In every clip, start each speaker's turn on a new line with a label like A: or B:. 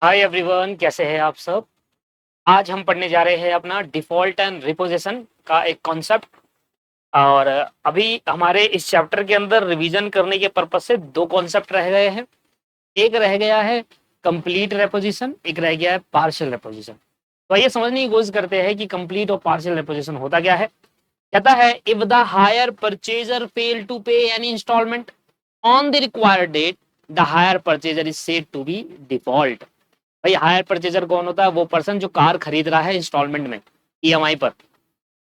A: Hi everyone, कैसे हैं आप सब। आज हम पढ़ने जा रहे हैं अपना डिफॉल्ट एंड रिपोजिशन का एक कॉन्सेप्ट। और अभी हमारे इस चैप्टर के अंदर रिवीजन करने के पर्पज से दो कॉन्सेप्ट रह गए हैं। एक रह गया है कंप्लीट रेपोजिशन, एक रह गया है पार्शियल रेपोजिशन। तो आइए समझने की कोशिश करते हैं कि कंप्लीट और पार्शियल रेपोजिशन होता क्या है। कहता है if the hire purchaser fail to pay any instalment on the required date, the hire purchaser is said to be default. भाई हायर परचेजर कौन होता है? वो पर्सन जो कार खरीद रहा है इंस्टॉलमेंट में, ईएमआई पर,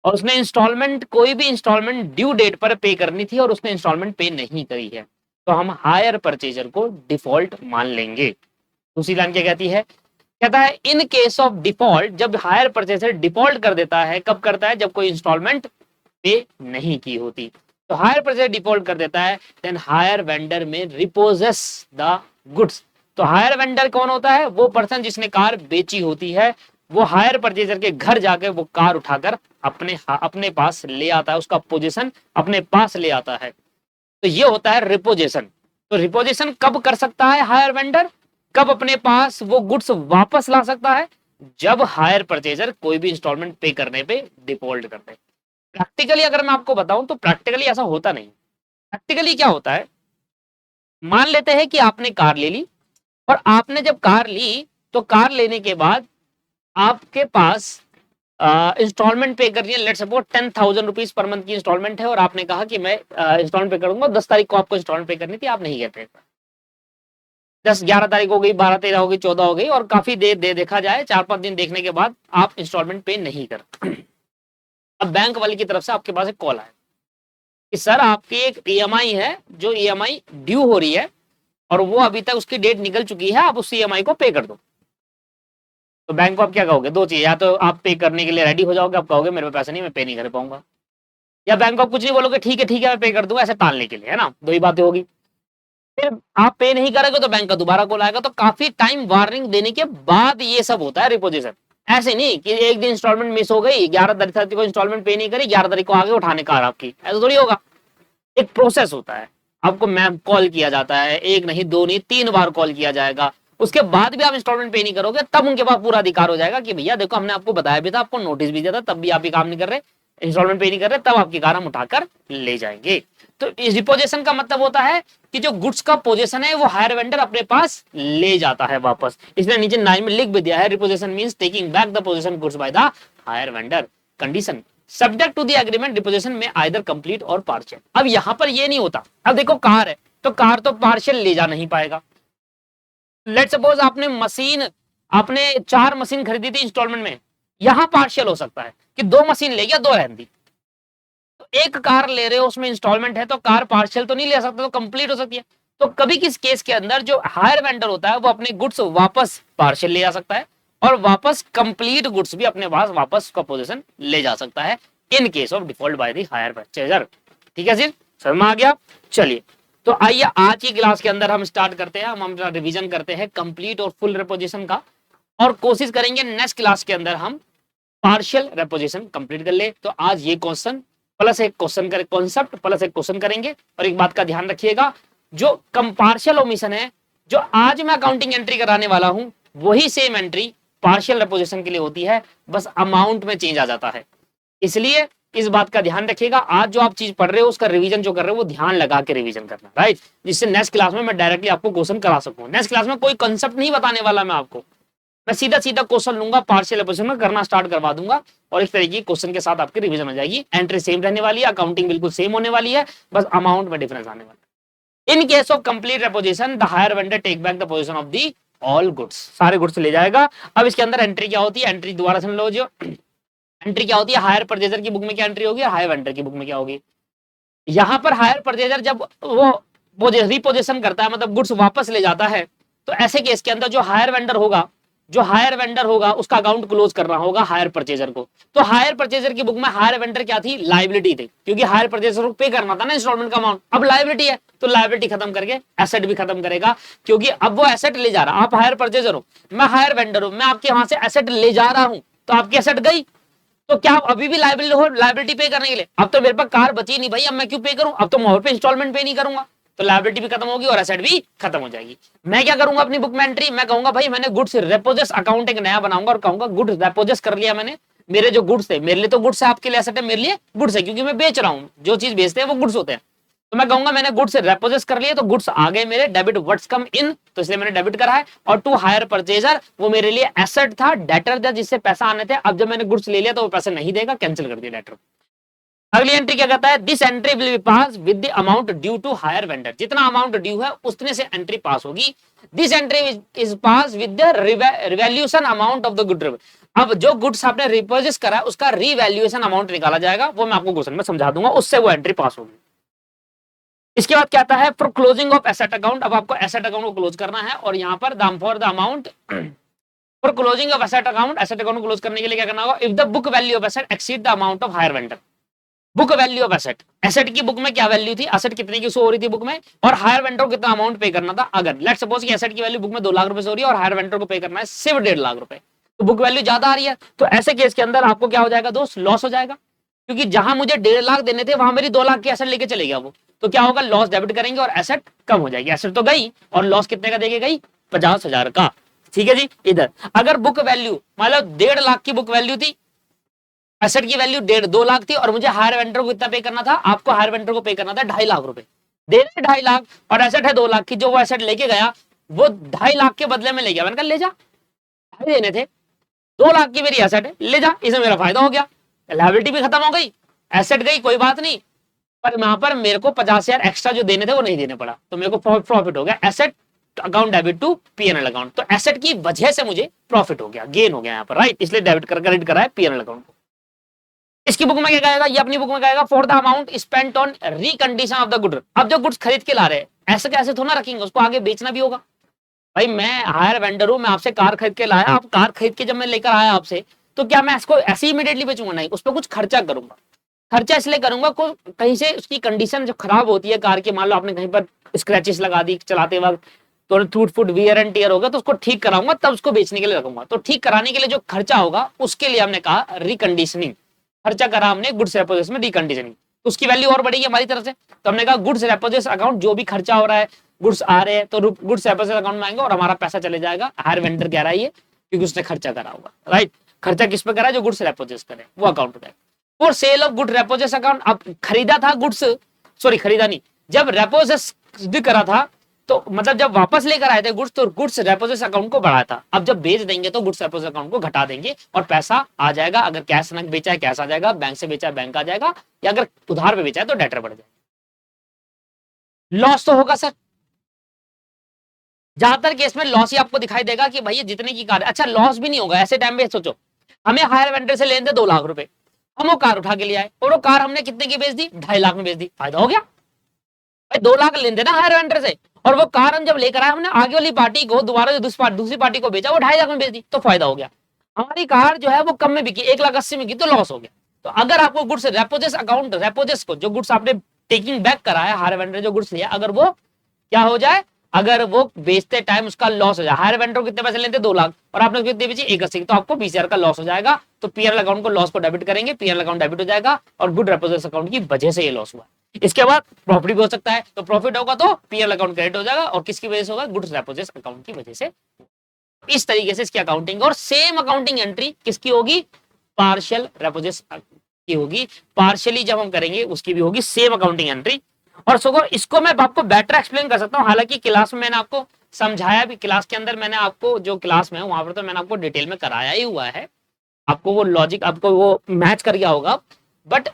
A: और उसने इंस्टॉलमेंट कोई भी इंस्टॉलमेंट ड्यू डेट पर पे करनी थी और उसने इंस्टॉलमेंट पे नहीं करी है, तो हम हायर परचेजर को डिफॉल्ट मान लेंगे। दूसरी लाइन क्या कहती है? कहता है इन केस ऑफ डिफॉल्ट, जब हायर परचेजर डिफॉल्ट कर देता है, कब करता है? जब कोई इंस्टॉलमेंट पे नहीं की होती। तो हायर परचेजर डिफॉल्ट कर देता है, देन हायर वेंडर में रिपोजेस द गुड्स। तो हायर वेंडर कौन होता है? वो पर्सन जिसने कार बेची होती है, वो हायर परचेजर के घर जाकर वो कार उठाकर अपने पास ले आता है, उसका पोजीशन अपने पास ले आता है। तो ये होता है रिपोजिशन। तो रिपोजिशन कब कर सकता है हायर वेंडर? कब अपने पास वो गुड्स वापस ला सकता है? जब हायर परचेजर कोई भी इंस्टॉलमेंट पे करने पे डिफॉल्ट कर दे। प्रैक्टिकली अगर मैं आपको बताऊं तो प्रैक्टिकली ऐसा होता नहीं। प्रैक्टिकली क्या होता है, मान लेते हैं कि आपने कार ले ली, और आपने जब कार ली तो कार लेने के बाद आपके पास इंस्टॉलमेंट पे करनी है। Let's suppose 10,000 rupees per month की इंस्टॉलमेंट है और आपने कहा कि मैं इंस्टॉलमेंट पे करूंगा, 10 तारीख को आपको इंस्टॉलमेंट पे करनी थी, आप नहीं करते। 10-11 तारीख हो गई, 12-13 हो गई, 14 हो गई, और काफी देर दे देखा जाए, 4-5 दिन देखने के बाद आप इंस्टॉलमेंट पे नहीं कर। अब बैंक वाले की तरफ से आपके पास एक कॉल आया कि सर आपकी एक ईएमआई है, जो ईएमआई ड्यू हो रही है और वो अभी तक उसकी डेट निकल चुकी है, आप उस ईएमआई को पे कर दो। तो बैंक को आप क्या कहोगे? दो चीज, या तो आप पे करने के लिए रेडी हो जाओगे, आप कहोगे मेरे पास पैसा नहीं, मैं पे नहीं कर पाऊंगा, या बैंक को आप कुछ नहीं बोलोगे, ठीक है मैं पे कर दूंगा, ऐसे टालने के लिए, है ना। दो ही बातें होगी। फिर आप पे नहीं करोगे तो बैंक का दोबारा कॉल आएगा। तो काफी टाइम वार्निंग देने के बाद ये सब होता है रिपोजिशन। ऐसे नहीं कि एक दिन इंस्टॉलमेंट मिस हो गई, 11 तारीख को इंस्टॉलमेंट पे नहीं करी, 11 तारीख को आगे उठाने कार आपकी, ऐसा थोड़ी होगा। एक प्रोसेस होता है, आपको मैम कॉल किया जाता है, एक नहीं, दो नहीं, 3 बार कॉल किया जाएगा। उसके बाद भी आप इंस्टॉलमेंट पे नहीं करोगे, तब उनके पास पूरा अधिकार हो जाएगा कि भैया देखो हमने आपको बताया भी था, आपको नोटिस भी दिया था, तब भी आप ये काम नहीं कर रहे, इंस्टॉलमेंट पे नहीं कर रहे, तब आपकी कार हम उठाकर ले जाएंगे। तो इस रिपोजिशन का मतलब होता है कि जो गुड्स का पोजीशन है वो हायर वेंडर अपने पास ले जाता है वापस। इसलिए नीचे लाइन में लिख भी दिया है, repossession means taking back the position goods by the hire vendor. Condition subject to the agreement, repossession में आइदर कंप्लीट और पार्शियल। अब यहां पर ये नहीं होता। अब देखो कार है तो कार तो पार्शियल ले जा नहीं पाएगा। लेट सपोज आपने 4 मशीन खरीदी थी इंस्टॉलमेंट में, यहां पार्शियल हो सकता है कि 2 मशीन ले गया, 2 रहन दी। तो एक कार ले रहे हो, उसमें इंस्टॉलमेंट है, तो कार पार्शियल तो नहीं ले सकता, तो कंप्लीट हो सकती है। तो कभी किस केस के अंदर जो हायर वेंडर होता है वो अपने गुड्स वापस पार्शियल ले जा सकता है और वापस कंप्लीट गुड्स भी अपने पास वापस का पोजीशन ले जा सकता है, in case of default by the hire purchaser. ठीक है, सिर्फ समझ में आ गया। चलिए, तो आइए आज की क्लास के अंदर हम स्टार्ट करते हैं, हम रिवीजन करते हैं कंप्लीट और फुल रेपोजिशन का, और कोशिश करेंगे नेक्स्ट क्लास के अंदर हम पार्शियल रेपोजिशन कंप्लीट कर ले। तो आज ये क्वेश्चन प्लस एक क्वेश्चन करें, कॉन्सेप्ट प्लस एक क्वेश्चन करेंगे। और एक बात का ध्यान रखिएगा, जो पार्शियल ओमिशन है, जो आज मैं अकाउंटिंग एंट्री कराने वाला हूं, वही सेम एंट्री पार्शियल रेपोजिशन के लिए होती है, बस अमाउंट में चेंज आ जाता है। इसलिए इस बात का ध्यान रखिएगा, आज जो आप चीज पढ़ रहे हो उसका रिवीजन जो कर रहे हो वो ध्यान लगा के रिवीजन करना, राइट, जिससे नेक्स्ट क्लास में मैं डायरेक्टली आपको क्वेश्चन करा सकूं। नेक्स्ट क्लास में कोई कंसेप्ट नहीं बताने वाला मैं आपको, मैं सीधा सीधा क्वेश्चन लूंगा, पार्शियल रेपोजिशन में करना स्टार्ट करवा दूंगा, और इस तरीके क्वेश्चन के साथ आपकी रिवीजन हो जाएगी। एंट्री सेम रहने वाली है, अकाउंटिंग बिल्कुल सेम होने वाली है, बस अमाउंट में डिफरेंस आने वाला है। In case of complete repossession, the hire vendor take back the position of the all goods, सारे गुड्स ले जाएगा। अब इसके अंदर एंट्री क्या होती है, एंट्री दोबारा सुन लो, जो एंट्री क्या होती है, हायर परचेजर की बुक में क्या एंट्री होगी और हायर वेंडर की बुक में क्या होगी। यहां पर हायर परचेजर जब वो रिपोजिशन करता है, मतलब गुड्स वापस ले जाता है, तो ऐसे केस के अंदर जो हायर वेंडर होगा उसका अकाउंट क्लोज करना होगा हायर परचेजर को। तो हायर परचेजर की बुक में हायर वेंडर क्या थी, लायबिलिटी थी, क्योंकि हायर परचेजर को पे करना था ना इंस्टॉलमेंट का अमाउंट। अब लायबिलिटी है तो लायबिलिटी खत्म करके एसेट भी खत्म करेगा, क्योंकि अब वो एसेट ले जा रहा, आप हायर परचेजर हो, मैं हायर वेंडर हूं, मैं आपके वहां से एसेट ले जा रहा हूं, तो आपकी एसेट गई, तो क्या आप अभी भी लायबिलिटी पे करने के लिए? अब तो मेरे पास कार बची नहीं भाई, अब मैं क्यों पे करूं, अब तो मैं और पे इंस्टॉलमेंट पे नहीं करूंगा। तो लायबिलिटी भी खत्म होगी और एसेट भी खत्म हो जाएगी। मैं क्या करूंगा अपनी बुक में एंट्री, मैं कहूंगा भाई मैंने गुड्स रेपोजेस अकाउंट एक नया बनाऊंगा और कहूंगा गुड्स रेपोजेस कर लिया मैंने, मेरे जो गुड्स थे, मेरे लिए तो गुड्स है, आपके लिए एसेट है, मेरे लिए गुड्स है, क्योंकि मैं बेच रहा हूं, जो चीज बेचते हैं वो गुड्स होते हैं। तो मैं कहूंगा मैंने गुड्स रेपोजेस कर लिए, तो गुड्स आ गए मेरे, डेबिट व्हाट्स कम इन, तो इसलिए मैंने डेबिट करा है। और टू हायर परचेजर, वो मेरे लिए एसेट था, डेटर था जिससे पैसा आने थे, अब जब मैंने गुड्स ले लिया तो वो पैसे नहीं देगा, कैंसिल कर दिया डेटर। अगली एंट्री क्या कहता है, this entry will be pass with the amount due to hire vendor, जितना अमाउंट ड्यू है उतने से एंट्री पास होगी। This entry is pass with the revaluation amount of the good. अब जो गुड्स आपने रिपर्चेस करा है उसका रिवैल्यूएशन अमाउंट निकाला जाएगा, वो मैं आपको क्वेश्चन में समझा दूंगा, उससे वो एंट्री पास होगी। इसके बाद क्या आता है, for closing of asset account, अब आपको एसेट अकाउंट को क्लोज करना है, और यहाँ पर दाम for the amount for closing of asset account, asset account को क्लोज करने के लिए क्या करना होगा, if the book value of asset exceed the amount of higher vendor. Book value of asset, asset की बुक में क्या वैल्यू थी, एसेट कितने की शो हो रही थी बुक में, और हायर वेंडर को कितना अमाउंट पे करना था। अगर लेट्स सपोज कि एसेट की वैल्यू बुक में 2 लाख रुपए से हो रही है और हायर वेंडर को पे करना है सिर्फ 1.5 लाख रुपए, तो बुक वैल्यू ज्यादा आ रही है, तो ऐसे केस के अंदर आपको क्या हो जाएगा दोस्त, लॉस हो जाएगा, क्योंकि जहां मुझे 1.5 लाख देने थे वहां मेरी 2 लाख की एसेट लेके चले गया वो, तो क्या होगा, लॉस डेबिट करेंगे और एसेट कम हो जाएगी। एसेट तो गई और लॉस कितने का देके गई, 50,000 का। ठीक है जी। इधर अगर बुक वैल्यू मान लो 1.5 लाख की बुक वैल्यू थी, एसेट की वैल्यू 2 लाख थी, और मुझे हायर वेंडर को कितना पे करना था, आपको हायर वेंडर को पे करना था 2.5 लाख रुपए, दे रहे 2.5 लाख और एसेट है 2 लाख की, जो वो एसेट लेके गया वो 2.5 लाख के बदले में ले गया, मैंने कहा ले जा, ढाई देने थे, 2 लाख की मेरी एसेट है, ले जा, इसमें मेरा फायदा हो गया, लायबिलिटी भी खत्म हो गई, एसेट गई कोई बात नहीं, पर वहां पर मेरे को 50,000 एक्स्ट्रा जो देने थे वो नहीं देने पड़ा, तो मेरे को प्रॉफिट हो गया, asset account debit to PNL account, तो एसेट की वजह से मुझे प्रॉफिट हो गया, गेन हो गया यहाँ पर, राइट, इसलिए डेबिट कर क्रेडिट करा है पीएनएल अकाउंट को। इसकी बुक में क्या कहेगा, ये अपनी बुक में कहेगा for the amount spent on recondition of the good. अब जो गुड्स खरीद के ला रहे हैं ऐसे कैसे थोड़ा रखेंगे, उसको आगे बेचना भी होगा। भाई मैं हायर वेंडर हूं, मैं आपसे कार खरीद के लाया, आप कार खरीद के जब मैं लेकर आया आपसे, तो क्या मैं इसको ऐसे इमीडिएटली बेचूंगा, नहीं, उस पर कुछ खर्चा करूंगा। खर्चा इसलिए करूंगा कहीं से उसकी कंडीशन जो खराब होती है कार की, मान लो आपने कहीं पर स्क्रैचेस लगा दी चलाते वक्त, तो टूट फूट वियर एंड टियर होगा, तो उसको ठीक कराऊंगा, तब उसको बेचने के लिए रखूंगा। तो ठीक कराने के लिए जो खर्चा होगा उसके लिए हमने कहा रिकंडीशनिंग, खर्चा करा हमने गुड्स रेपोजिशन में रिकंडीशनिंग, तो उसकी वैल्यू और बढ़ेगी हमारी तरफ से, तो हमने कहा गुड्स रेपोजिशन अकाउंट, जो भी खर्चा हो रहा है, गुड्स आ रहे हैं तो गुड्स रेपोजिशन अकाउंट में आएंगे और हमारा पैसा चले जाएगा, हायर वेंडर कह रहा है ये, क्योंकि उसने खर्चा करा होगा, राइट। खर्चा किस पे करा है, जो गुड्स रेपोजिस करे वो अकाउंट पे। For sale of good repossess account, अब खरीदा था गुड्स, सॉरी खरीदा नहीं, जब रेपोजिस करा था, तो मतलब जब वापस लेकर आए थे गुड्स, तो गुड्स रेपोजिस अकाउंट को बढ़ाया था, अब जब बेच देंगे तो गुड्स रेपोजिस अकाउंट को घटा देंगे और पैसा आ जाएगा, अगर कैश न बेचा है कैश आ जाएगा, बैंक से बेचा है बैंक आ जाएगा, या अगर उधार पे बेचा है तो डेटर बढ़ जाएगा। लॉस तो होगा सर, ज्यादातर केस में लॉस ही आपको दिखाई देगा कि भैया जितने की कार, अच्छा लॉस भी नहीं होगा ऐसे टाइम पे। सोचो हमें हायर वेंडर से लेने 2 लाख रुपए, हम वो कार उठा के ले आए और वो कार हमने कितने की बेच दी, 2.5 लाख में बेच दी, फायदा हो गया। भाई 2 लाख लेन देना हायर वेंडर से, और वो कार हम जब लेकर आए हमने आगे वाली पार्टी को दोबारा जो दूसरी पार्टी को बेचा वो 2.5 लाख में बेच दी, तो फायदा हो गया। हमारी कार जो है वो कम में बिकी, 1,80,000 में की, तो लॉस हो गया। तो अगर आपको गुड्स रेपोजिस अकाउंट, रेपोजिस को जो गुड्स आपने टेकिंग बैक करा है, हायर वेंडर जो गुड्स लिया, अगर वो क्या हो जाए, अगर वो बेचते टाइम उसका लॉस हो जाए, हायर वेंडर कितने पैसे लेते 2 लाख और आपने कितने बेची 1,80,000, तो आपको 20,000 का लॉस हो जाएगा, तो पीएनएल अकाउंट को लॉस को डेबिट करेंगे, पीएनएल अकाउंट डेबिट हो जाएगा और गुड रेपोजिस अकाउंट की वजह से ये लॉस हुआ। इसके बाद प्रॉफिट भी हो सकता है, तो प्रॉफिट होगा तो पीएनएल अकाउंट क्रेडिट हो जाएगा, और किसकी वजह से होगा, गुड्स रेपोजिस अकाउंट की वजह से। इस तरीके से इसकी अकाउंटिंग, और सेम अकाउंटिंग एंट्री किसकी होगी, पार्शियल रेपोजिस की होगी, पार्शियली जब हम करेंगे उसकी भी होगी सेम अकाउंटिंग एंट्री। और सो इसको मैं आपको बेटर एक्सप्लेन कर सकता हूं, हालांकि क्लास में मैंने आपको समझाया भी, क्लास के अंदर मैंने आपको जो क्लास में वहां पर तो मैंने आपको डिटेल में कराया ही हुआ है, आपको वो लॉजिक आपको वो मैच कर गया होगा, बट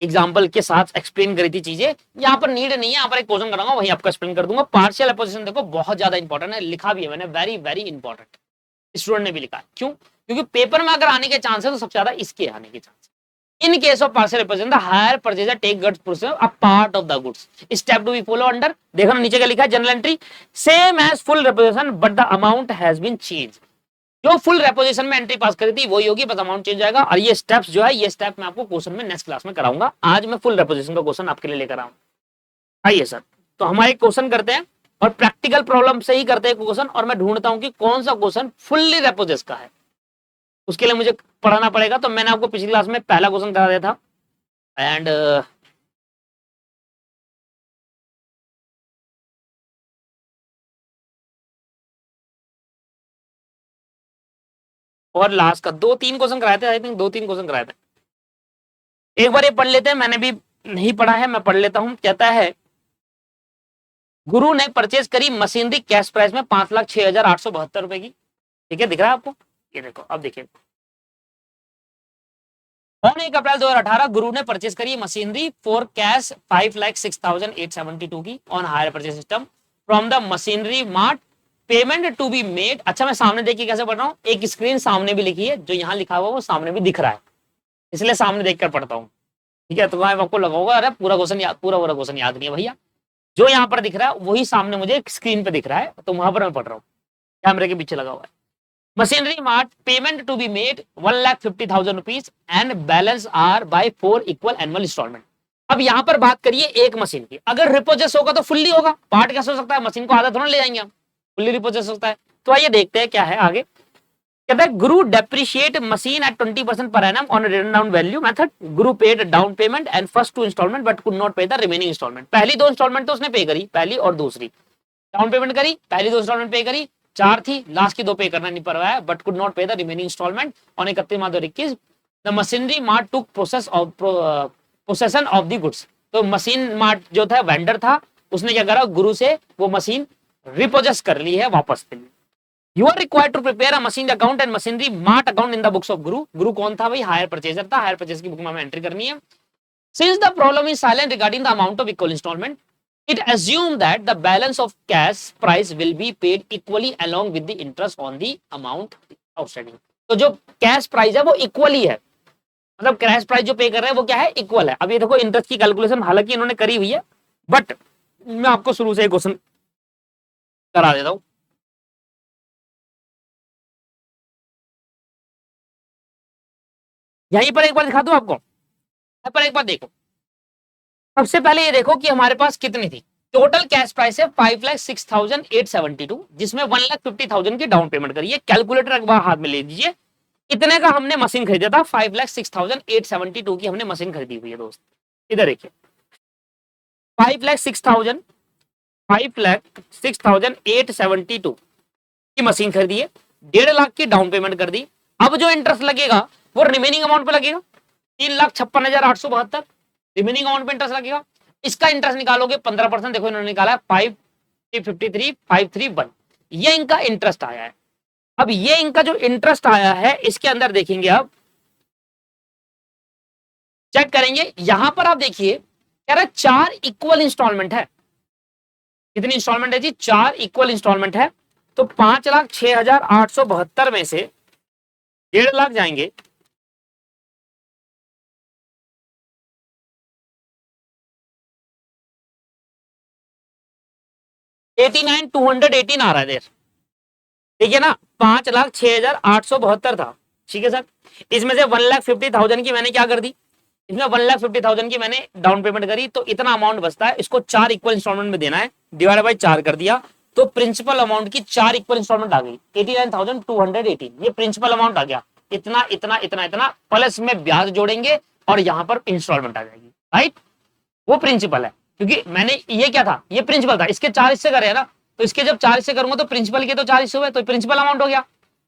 A: एग्जाम्पल के साथ एक्सप्लेन करी थी चीजें, यहाँ पर नीड नहीं है, यहाँ पर एक क्वेश्चन कराऊंगा वही आपको एक्सप्लेन कर दूंगा। पार्शियल अपोजिशन देखो बहुत ज्यादा इंपॉर्टेंट है, लिखा भी है मैंने, वेरी वेरी इंपॉर्टेंट, स्टूडेंट ने भी लिखा है, क्यों, क्योंकि पेपर में अगर आने के चांस है तो सबसे ज्यादा इसके आने के chance. In case of partial repossession, the hire purchaser take goods possession a part of the goods. Step to be follow under, देखो ना नीचे क्या लिखा है, journal entry same as full repossession but the amount has been changed. जो full repossession में entry pass करी थी वही होगी, बस अमाउंट चेंज जाएगा। और ये स्टेप्स जो है, ये स्टेप मैं आपको क्वेश्चन में नेक्स्ट क्लास में कराऊंगा, आज मैं फुल repossession का क्वेश्चन आपके लिए लेकर आऊंगा। आइए सर, तो हमारे क्वेश्चन करते हैं और प्रैक्टिकल प्रॉब्लम से ही करते हैं क्वेश्चन, और मैं ढूंढता हूं कि कौन सा क्वेश्चन फुल्ली repossess का है, उसके लिए मुझे पढ़ाना पड़ेगा। तो मैंने आपको पिछली क्लास में पहला क्वेश्चन करा दिया था, एंड और लास्ट का 2-3 क्वेश्चन कराए थे, आई थिंक 2-3 क्वेश्चन कराए थे। एक बार ये पढ़ लेते हैं, मैंने भी नहीं पढ़ा है, मैं पढ़ लेता हूं। कहता है गुरु ने परचेज करी मशीनरी कैश प्राइस में 5,06,872 रुपए की। ठीक है, दिख रहा है आपको? ये देखो, अब देखिए, ऑन 1 अप्रैल 2018 गुरु ने परचेज करी मशीनरी फॉर कैश 5,06,872 की on hire purchase system from the machinery mart, payment to be made. अच्छा, मैं सामने देखिए कैसे पढ़ रहा हूँ, एक स्क्रीन सामने भी लिखी है, जो यहाँ लिखा हुआ वो सामने भी दिख रहा है, इसलिए सामने देखकर पढ़ता हूँ। ठीक है, तो आपको लगा होगा अरे पूरा क्वेश्चन याद, पूरा क्वेश्चन याद नहीं है भैया, जो यहाँ पर दिख रहा है वही सामने मुझे स्क्रीन पे दिख रहा है, तो वहां पर मैं पढ़ रहा हूँ, कैमरे के पीछे लगा हुआ है। Machinery mart, payment to be made 1,50,000 rupees and balance are by 4 equal annual instalment. अब यहाँ पर बात करिए एक मशीन की, अगर रिपोजेस होगा तो फुल्ली होगा, पार्ट कैसे हो सकता है, मशीन को आधा थोड़ा ले जाएंगे हम, फुल्ली रिपोजेस होता है। तो आइए देखते हैं क्या है आगे। कहता है गुरु depreciate machine at 20% per annum on written down value method. Guru paid down payment and first 2 instalment but could not pay the remaining instalment. पहली 2 इंस्टॉलमेंट तो उसने पे करी, पहली और दूसरी डाउन पेमेंट करी, पहली 2 इंस्टॉलमेंट पे करी, 4 थी, लास्ट की 2 पे करना नहीं पड़ रहा है, but could not pay the remaining instalment on 31 March 2021। The machinery mart took possession of the goods. तो मशीन मार्ट जो था वेंडर था, उसने क्या करा, गुरु से वो मशीन रिपोजेस कर ली है वापस के लिए। You are required to prepare a machine account and machinery mart account in the books of Guru. Guru कौन था भाई, हायर परचेजर था, हायर परचेज की बुक में हमें एंट्री करनी है। Since the problem is silent regarding the amount of equal installment, it assumed that the balance of cash price will be paid equally along with the interest on the amount outstanding. तो जो cash price है वो equally है, मतलब cash price जो पे कर रहे हैं वो क्या है, इक्वल है। अब ये देखो इंटरेस्ट की कैलकुलेशन हालांकि इन्होंने करी हुई है, बट मैं आपको शुरू से क्वेश्चन करा देता हूं। यहीं पर एक बार दिखा दूं आपको, यहाँ पर एक बार देखो। सबसे पहले ये देखो कि हमारे पास कितनी थी, टोटल कैश प्राइस है 5,06,872, जिसमें 1,50,000 की डाउन पेमेंट करिए। कैलकुलेटर एक बार हाथ में ले लीजिए, इतने का हमने मशीन खरीदा था, 5,06,872 की हमने मशीन खरीदी हुई है दोस्त। इधर देखिए 5,06,000 5,06,872 की मशीन खरीदी है, 1.5 लाख की डाउन पेमेंट कर दी। अब जो इंटरेस्ट लगेगा वो रिमेनिंग अमाउंट पे लगेगा, 3,56,872 रिमेनिंग अमाउंट पे इंटरेस्ट लगेगा। इसका इंटरेस्ट निकालोगे 15%, देखो इन्होंने निकाला है 5,53,531, ये इनका इंटरेस्ट आया है। अब ये इनका जो इंटरेस्ट आया है इसके अंदर देखेंगे, अब चेक करेंगे, यहां पर आप देखिए कह रहा है 4 इक्वल इंस्टॉलमेंट है। कितनी इंस्टॉलमेंट है जी, 4 इक्वल इंस्टॉलमेंट है। तो 5,06,872 में से 1.5 लाख जाएंगे, $89,218 आ रहा है देर, ठीक है ना, 5,06,872 था। ठीक है सर, इसमें से 1,50,000 की मैंने क्या कर दी, इसमें 1,50,000 की मैंने डाउन पेमेंट करी, तो इतना अमाउंट बचता है, इसको 4 इक्वल इंस्टॉलमेंट में देना है, डिवाइड बाई 4 कर दिया, तो प्रिंसिपल अमाउंट की 4 इक्वल इंस्टॉलमेंट आ गई, 89,218। ये प्रिंसिपल अमाउंट आ गया, इतना इतना इतना इतना, प्लस में ब्याज जोड़ेंगे और यहां पर इंस्टॉलमेंट आ जाएगी, राइट। वो प्रिंसिपल है, क्योंकि मैंने ये क्या था, ये प्रिंसिपल था, इसके 4 हिस्से करे ना, तो इसके जब 4 हिस्से करूंगा तो प्रिंसिपल के तो 4 हिस्से हुए, तो प्रिंसिपल अमाउंट हो गया।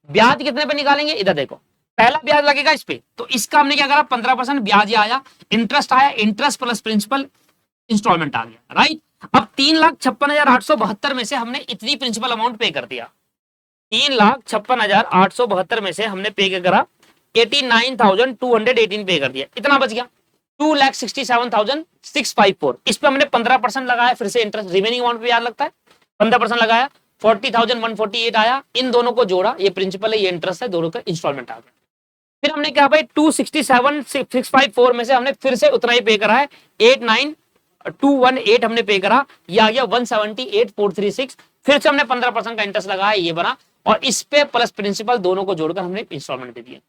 A: ब्याज कितने पे निकालेंगे, इधर देखो, पहला ब्याज लगेगा इस पे, तो इसका हमने क्या करा, 15% ब्याज आया, इंटरेस्ट आया, इंटरेस्ट प्लस प्रिंसिपल इंस्टॉलमेंट आ गया, राइट। अब 3,56,872 में से हमने इतनी प्रिंसिपल अमाउंट पे कर दिया, 3,56,872 में से हमने पे क्या करा, 89,218 पे कर दिया, इतना बच गया 2,67,654। इस पे हमने 15% लगाया, फिर से इंटरेस्ट रिमेनिंग अमाउंट पे याद लगता है, 15% लगाया, 40,148 आया, इन दोनों को जोड़ा, ये प्रिंसिपल है ये इंटरेस्ट है, दोनों का इंस्टॉलमेंट आ गया। फिर हमने क्या भाई 267,654 में से हमने फिर से उतना ही पे करा है, 89,218 हमने पे करा, ये आ गया 178,436। फिर से हमने 15% का इंटरेस्ट लगाया, ये बना, और इस पे प्लस प्रिंसिपल दोनों को जोड़कर हमने इंस्टॉलमेंट दे दिया।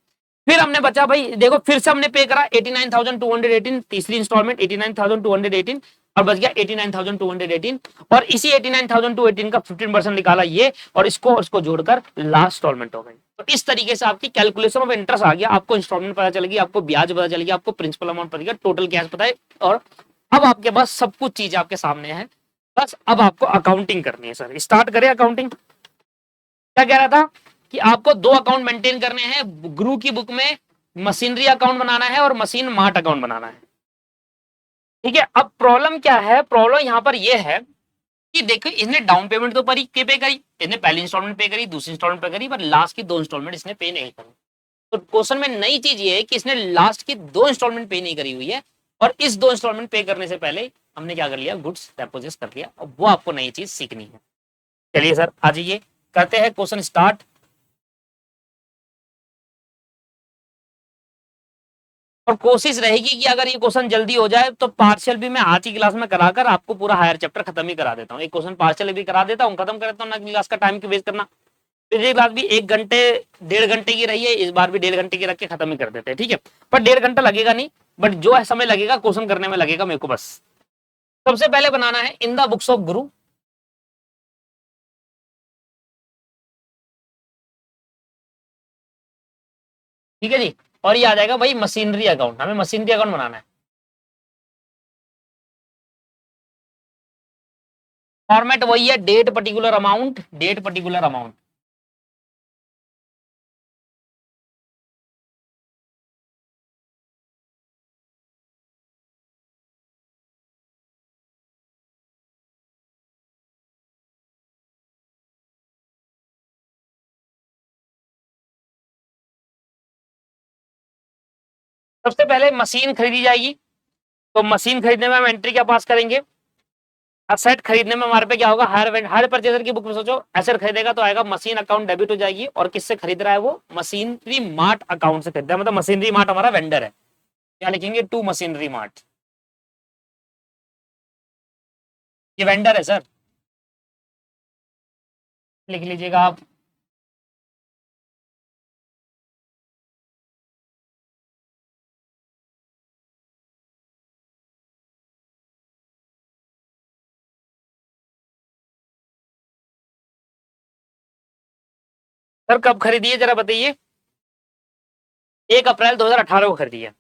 A: फिर हमने बचा भाई देखो, फिर से हमने पे करा 89,218, तीसरी इंस्टॉलमेंट 89,218, और बच गया 89,218, और इसी 89,218 का 15% निकाला ये, और इसको जोड़कर लास्ट इंस्टॉलमेंट हो गई। तो इस तरीके से आपकी कैलकुलेशन ऑफ इंटरेस्ट आ गया, आपको इंस्टॉलमेंट पता चलेगी, आपको ब्याज पता चलेगी, आपको प्रिंसिपल अमाउंट पता चलेगा, टोटल कैश पता है, और अब आपके पास सब कुछ चीज आपके सामने है, बस अब आपको अकाउंटिंग करनी है। सर स्टार्ट करें अकाउंटिंग। क्या कह रहा था, कि आपको दो अकाउंट मेंटेन करने हैं, गुरु की बुक में मशीनरी अकाउंट बनाना है और मशीन मार्ट अकाउंट बनाना है। ठीक है, अब प्रॉब्लम क्या है, प्रॉब्लम यहां पर यह है कि देखो इसने डाउन पेमेंट तो पे करी, इसने पहली इंस्टॉलमेंट पे करी, दूसरी इंस्टॉलमेंट पे करी, पर लास्ट की दो इंस्टॉलमेंट इसने पे नहीं करी। तो क्वेश्चन में नई चीज ये है कि इसने लास्ट की दो इंस्टॉलमेंट पे नहीं करी हुई है, और इस दो इंस्टॉलमेंट पे करने से पहले हमने क्या कर लिया, गुड्स डेपोजिट कर लिया, और वो आपको नई चीज सीखनी है। चलिए सर आ जाइए, करते हैं क्वेश्चन स्टार्ट। और कोशिश रहेगी कि अगर ये क्वेश्चन जल्दी हो जाए तो पार्शियल भी मैं आज की क्लास में कराकर आपको पूरा हायर चैप्टर खत्म ही करा देता हूँ। एक क्वेश्चन पार्शियल भी करा देता हूँ, खत्म कर देता हूँ, ना क्लास का टाइम की वेस्ट करना। पिछली क्लास भी 1 घंटे 1.5 घंटे की रही है, इस बार भी 1.5 घंटे की रख के खत्म ही कर देते हैं। ठीक है, पर 1.5 घंटा लगेगा नहीं, बट जो समय लगेगा क्वेश्चन करने में लगेगा मेरे को। बस सबसे पहले बनाना है इन द बुक्स ऑफ गुरु। ठीक है जी, और ये आ जाएगा भाई मशीनरी अकाउंट, हमें मशीनरी अकाउंट बनाना है। फॉर्मेट वही है, date particular amount, date particular amount. सबसे पहले मशीन खरीदी जाएगी, तो मशीन खरीदने में हम एंट्री क्या पास करेंगे, असेट खरीदने में हमारे पे क्या होगा, हर परचेजर की बुक में सोचो एसेट खरीदेगा तो आएगा मशीन अकाउंट डेबिट हो जाएगी, और किससे खरीद रहा है वो, मशीनरी मार्ट अकाउंट से खरीद रहा है, मतलब मशीनरी मार्ट हमारा वेंडर है। क्या लिखेंगे, टू मशीनरी मार्ट, ये वेंडर है सर, लिख लीजिएगा आप। सर कब खरीदी है जरा बताइए, 1 अप्रैल 2018 को खरीदी है,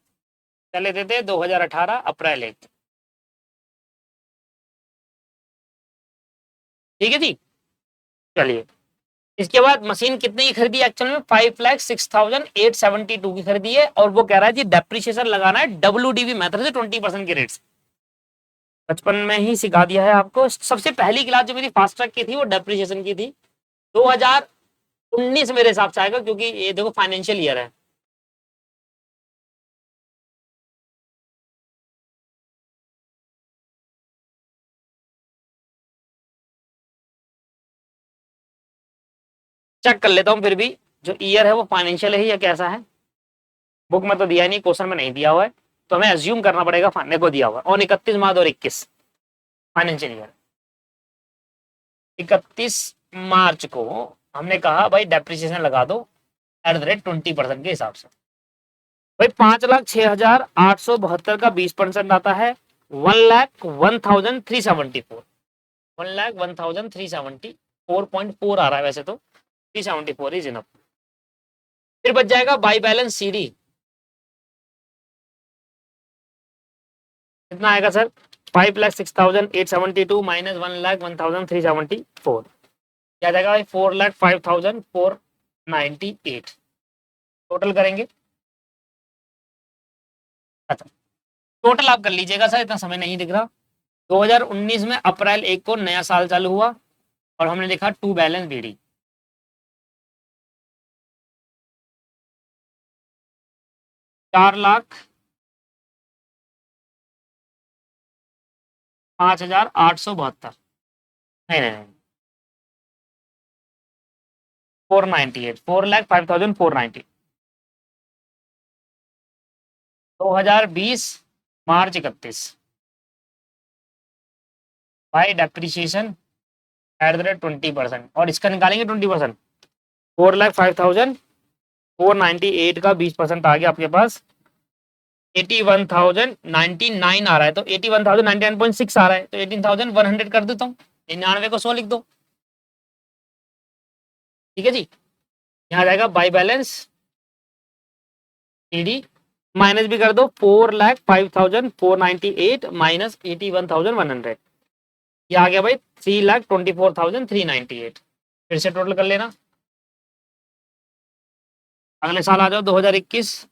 A: चले देते 2018 अप्रैल 1। ठीक है जी, चलिए इसके बाद मशीन कितने की खरीदी एक्चुअल में, 5,06,872 की खरीदी है, और वो कह रहा है जी डेप्रिसिएशन लगाना है WDV मेथड से 20% के रेट से। बचपन में ही सिखा दिया है आपको, सबसे पहली क्लास जो मेरी फास्ट ट्रैक की थी वो डेप्रिसिएशन की थी। 2019 मेरे हिसाब से आएगा, क्योंकि ये देखो फाइनेंशियल ईयर है। चेक कर लेता हूँ फिर भी, जो ईयर है वो फाइनेंशियल है या कैसा है, बुक में तो दिया नहीं, क्वेश्चन में नहीं दिया हुआ है, तो हमें अज्यूम करना पड़ेगा फाइनल को दिया हुआ है। और 31 मार्च और 21 फाइनेंशियल ईयर, 31 मार्च को हमने कहा भाई डेप्रिसिएशन लगा दो @20% के हिसाब से। भाई 5,06,872 का 20% आता है 1,01,374, 1,01,374.4 आ रहा है वैसे तो, 374 इज इनफ। फिर बच जाएगा बाई बैलेंस सीडी, कितना आएगा सर, 5,06,872 माइनस 1,01,374, क्या जाएगा भाई 4,05,498 टोटल करेंगे। अच्छा टोटल आप कर लीजिएगा सर, इतना समय नहीं दिख रहा। 2019 में अप्रैल 1 को नया साल चालू हुआ, और हमने लिखा टू बैलेंस बीडी, 4,05,872, नहीं नहीं नहीं, 498, 4,05,490, 2020 मार्च 31 बाई डेप्रिसिएशन @20%, और इसका निकालेंगे 20%, 4,05,498 का 20% आ गया आपके पास 81,099 आ रहा है, तो 81,099.6 आ रहा है, तो 18,100 कर देता हूँ, 99 को 100 लिख दो। ठीक है जी, यहाँ जाएगा बाई बैलेंस ईडी, माइनस भी कर दो 4,05,498 माइनस 81,100, ये आ गया भाई 3,24,398। फिर से टोटल कर लेना, अगले साल आ जाओ 2021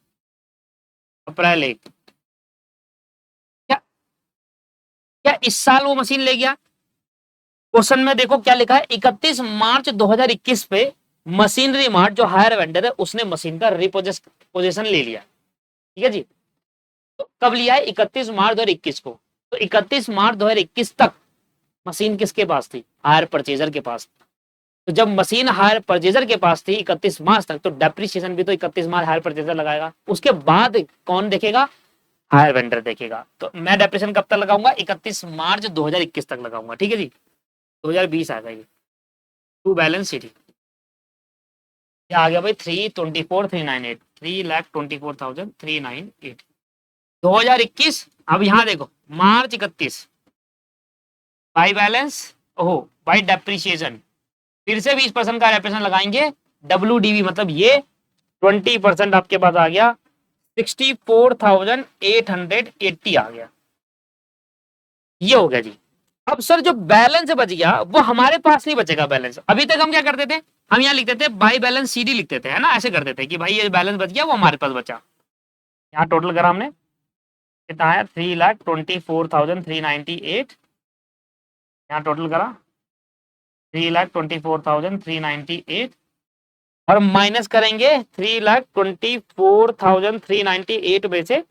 A: अप्रैल 1। क्या क्या इस साल वो मशीन ले गया? क्वेश्चन में देखो क्या लिखा है, 31 मार्च 2021 पे मशीनरी मार्ट जो हायर वेंडर है उसने मशीन का रिपोजिशन ले लिया। ठीक है जी। तो कब लिया है? 31 मार्च 2021 को। तो 31 मार्च 2021 तक मशीन किसके पास थी? हायर परचेजर के पास। तो जब मशीन हायर परचेजर के पास थी 31 मार्च तक, तो डेप्रिसिएशन भी तो 31 मार्च हायर परचेजर लगाएगा। उसके बाद कौन देखेगा? हायर वेंडर देखेगा। तो मैं डेप्रिसिएशन कब तक लगाऊंगा? 31 मार्च 2021 तक लगाऊंगा। ठीक है जी। 2020 आ गई टू बैलेंस शीट। क्या आ गया भाई? 324,398, 3,24,398। 2021। अब यहां देखो मार्च 31 बाई बैलेंस, ओहो बाई डेप्रिसिएशन, फिर से 20% का डेप्रिसिएशन लगाएंगे। WDV मतलब ये 20% आपके पास आ गया, 64,880 आ गया। ये हो गया जी। अब सर जो बैलेंस बच गया वो हमारे पास नहीं बचेगा बैलेंस। अभी तक हम क्या करते थे? हम यहाँ लिखते थे बाई बैलेंस CD लिखते थे, है ना? ऐसे करते थे कि भाई ये बैलेंस बच गया वो हमारे पास बचा। यहाँ टोटल करा हमने, कितना है? 3,24,398। यहाँ टोटल करा 3,24,398 और माइनस करेंगे 3,24,398 में से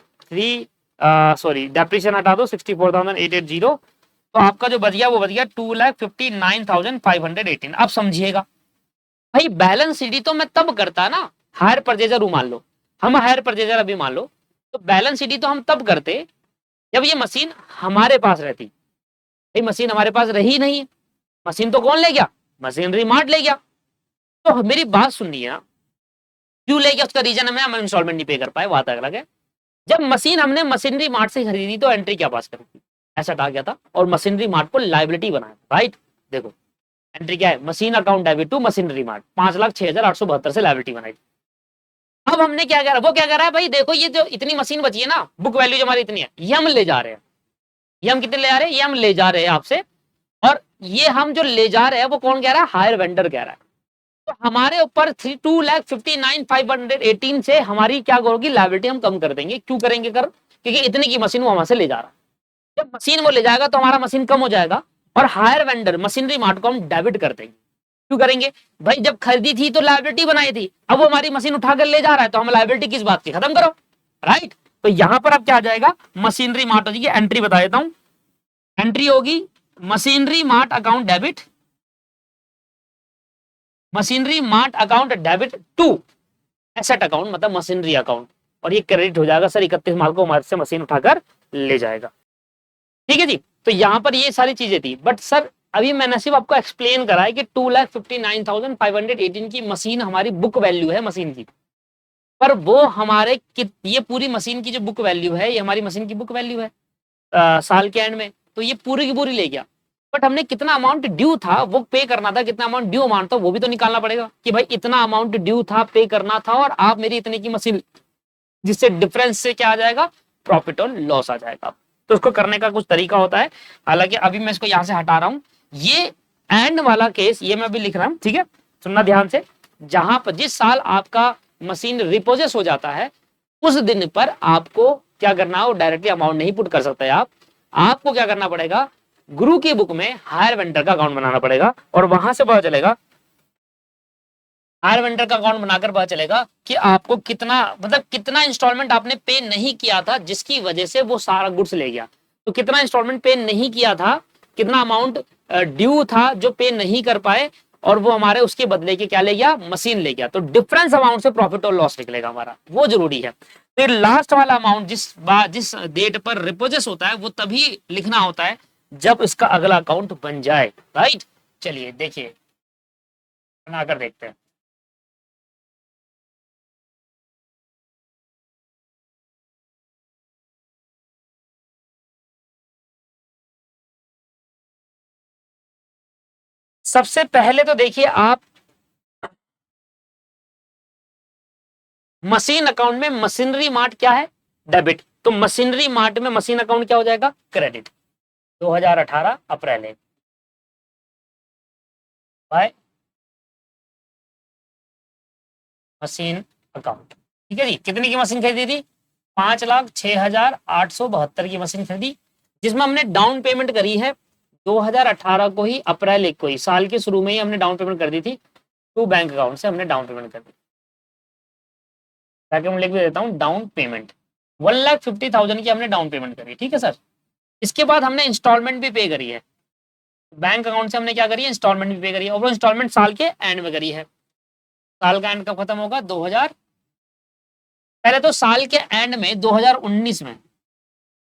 A: डेप्रिसिएशन हटा दो 64,880। तो आपका जो बच गया वो बच गया 2,59,518। अब समझिएगा भाई, बैलेंस सीडी तो मैं तब करता ना, हायर परचेजर मान लो, हम हायर परचेजर अभी मान लो, तो बैलेंस सीडी तो हम तब करते जब ये मशीन हमारे पास रहती। भाई मशीन हमारे पास रही नहीं, मशीन तो कौन ले गया? मशीनरी मार्ट ले गया। तो मेरी बात सुनिए ना, क्यों ले गया उसका रीजन हमें, हम इंस्टॉलमेंट नहीं पे कर पाए, बात अलग है। जब मशीन हमने मशीनरी मार्ट से खरीदी तो एंट्री क्या पास करी थी? एसेट आ गया था और मशीनरी मार्ट को लाइबिलिटी बनाया, राइट? देखो एंट्री क्या है? Machine account debit to machinery mart, 5,06,872 से लाइबिलिटी बनाई। अब हमने क्या करा? वो क्या करा है भाई, देखो ये जो इतनी मशीन बची है ना, बुक वैल्यू जो हमारी इतनी है, ये हम ले जा रहे हैं। ये हम कितने ले जा रहे हैं? ये हम ले जा रहे हैं आपसे। और ये हम जो ले जा रहे हैं वो कौन कह रहा है? हायर वेंडर कह रहा है। तो हमारे ऊपर 2,59,518 से हमारी क्या होगी? लायबिलिटी हम कम कर देंगे। क्यों करेंगे? क्योंकि इतने की मशीन वो वहां से ले जा रहा है। जब मशीन वो ले जाएगा तो हमारा मशीन कम हो जाएगा और हायर वेंडर मशीनरी मार्ट को हम डेबिट कर देंगे। क्यों करेंगे भाई? जब खरीदी थी तो लायबिलिटी बनाई थी, अब वो हमारी मशीन उठाकर ले जा रहा है तो हम लायबिलिटी किस बात की? खत्म करो, राइट? तो यहां पर अब क्या आ जाएगा? मशीनरी मार्ट हो जाएगी। एंट्री बता देता हूं, एंट्री होगी machinery mart account debit, machinery mart account debit to asset account, मतलब मशीनरी अकाउंट। और ये क्रेडिट हो जाएगा सर 31 मार्च को हमारे से मशीन उठाकर ले जाएगा। ठीक है जी। तो यहां पर ये सारी चीजें थी, बट सर अभी मैंने सिर्फ आपको एक्सप्लेन करा है कि 2,59,518 की मशीन हमारी बुक वैल्यू है मशीन की। पर वो हमारे ये पूरी मशीन की जो बुक वैल्यू है, ये हमारी मशीन की बुक वैल्यू है साल के एंड में, तो ये पूरी की पूरी ले गया। बट हमने कितना अमाउंट ड्यू था वो पे करना था, कितना अमाउंट ड्यू अमाउंट था वो भी तो निकालना पड़ेगा कि भाई इतना अमाउंट ड्यू था, पे करना था, और आप मेरी इतने की मशीन, जिससे डिफरेंस से क्या आ जाएगा? प्रॉफिट और लॉस आ जाएगा। तो उसको करने का कुछ तरीका होता है, हालांकि अभी मैं इसको यहां से हटा रहा हूं। ये एंड वाला केस ये मैं भी लिख रहा हूं, ठीक है? सुनना ध्यान से। जहां पर जिस साल आपका मशीन रिपोजेस हो जाता है उस दिन पर आपको क्या करना हो? डायरेक्टली अमाउंट नहीं पुट कर सकते आप। आपको क्या करना पड़ेगा? गुरु की बुक में हायर वेंडर का अकाउंट बनाना पड़ेगा और वहां से पता चलेगा, हायर वेंडर का अकाउंट बनाकर पता चलेगा कि आपको कितना, मतलब कितना इंस्टॉलमेंट आपने पे नहीं किया था जिसकी वजह से वो सारा गुड्स ले गया। तो कितना इंस्टॉलमेंट पे नहीं किया था, कितना अमाउंट ड्यू था जो पे नहीं कर पाए, और वो हमारे उसके बदले के क्या ले गया? मशीन ले गया। तो डिफरेंस अमाउंट से प्रॉफिट और लॉस निकलेगा हमारा, वो जरूरी है। फिर लास्ट वाला अमाउंट जिस डेट पर रिपोजेस होता है वो तभी लिखना होता है जब इसका अगला अकाउंट बन जाए, राइट? चलिए देखिए, बनाकर देखते हैं। सबसे पहले तो देखिए आप, मशीन अकाउंट में मशीनरी मार्ट क्या है? डेबिट। तो मशीनरी मार्ट में मशीन अकाउंट क्या हो जाएगा? Credit. 2018 April 1 by machine account. ठीक है जी, कितने की मशीन खरीदी थी? 5,06,872 की मशीन खरीदी, जिसमें हमने डाउन पेमेंट करी है 2018 को ही, अप्रैल 1 को ही, साल के शुरू में ही हमने डाउन पेमेंट कर दी थी। टू बैंक अकाउंट से हमने डाउन पेमेंट कर दी, ताकि मैं लिख भी देता हूँ डाउन पेमेंट 1,50,000 की हमने डाउन पेमेंट करी। ठीक है सर, इसके बाद हमने इंस्टॉलमेंट भी पे करी है बैंक अकाउंट से, हमने क्या करी है? इंस्टॉलमेंट भी पे करी है, और वो इंस्टॉलमेंट साल के एंड में करी है। साल का एंड कब खत्म होगा? 2000, पहले तो साल के एंड में 2019 में,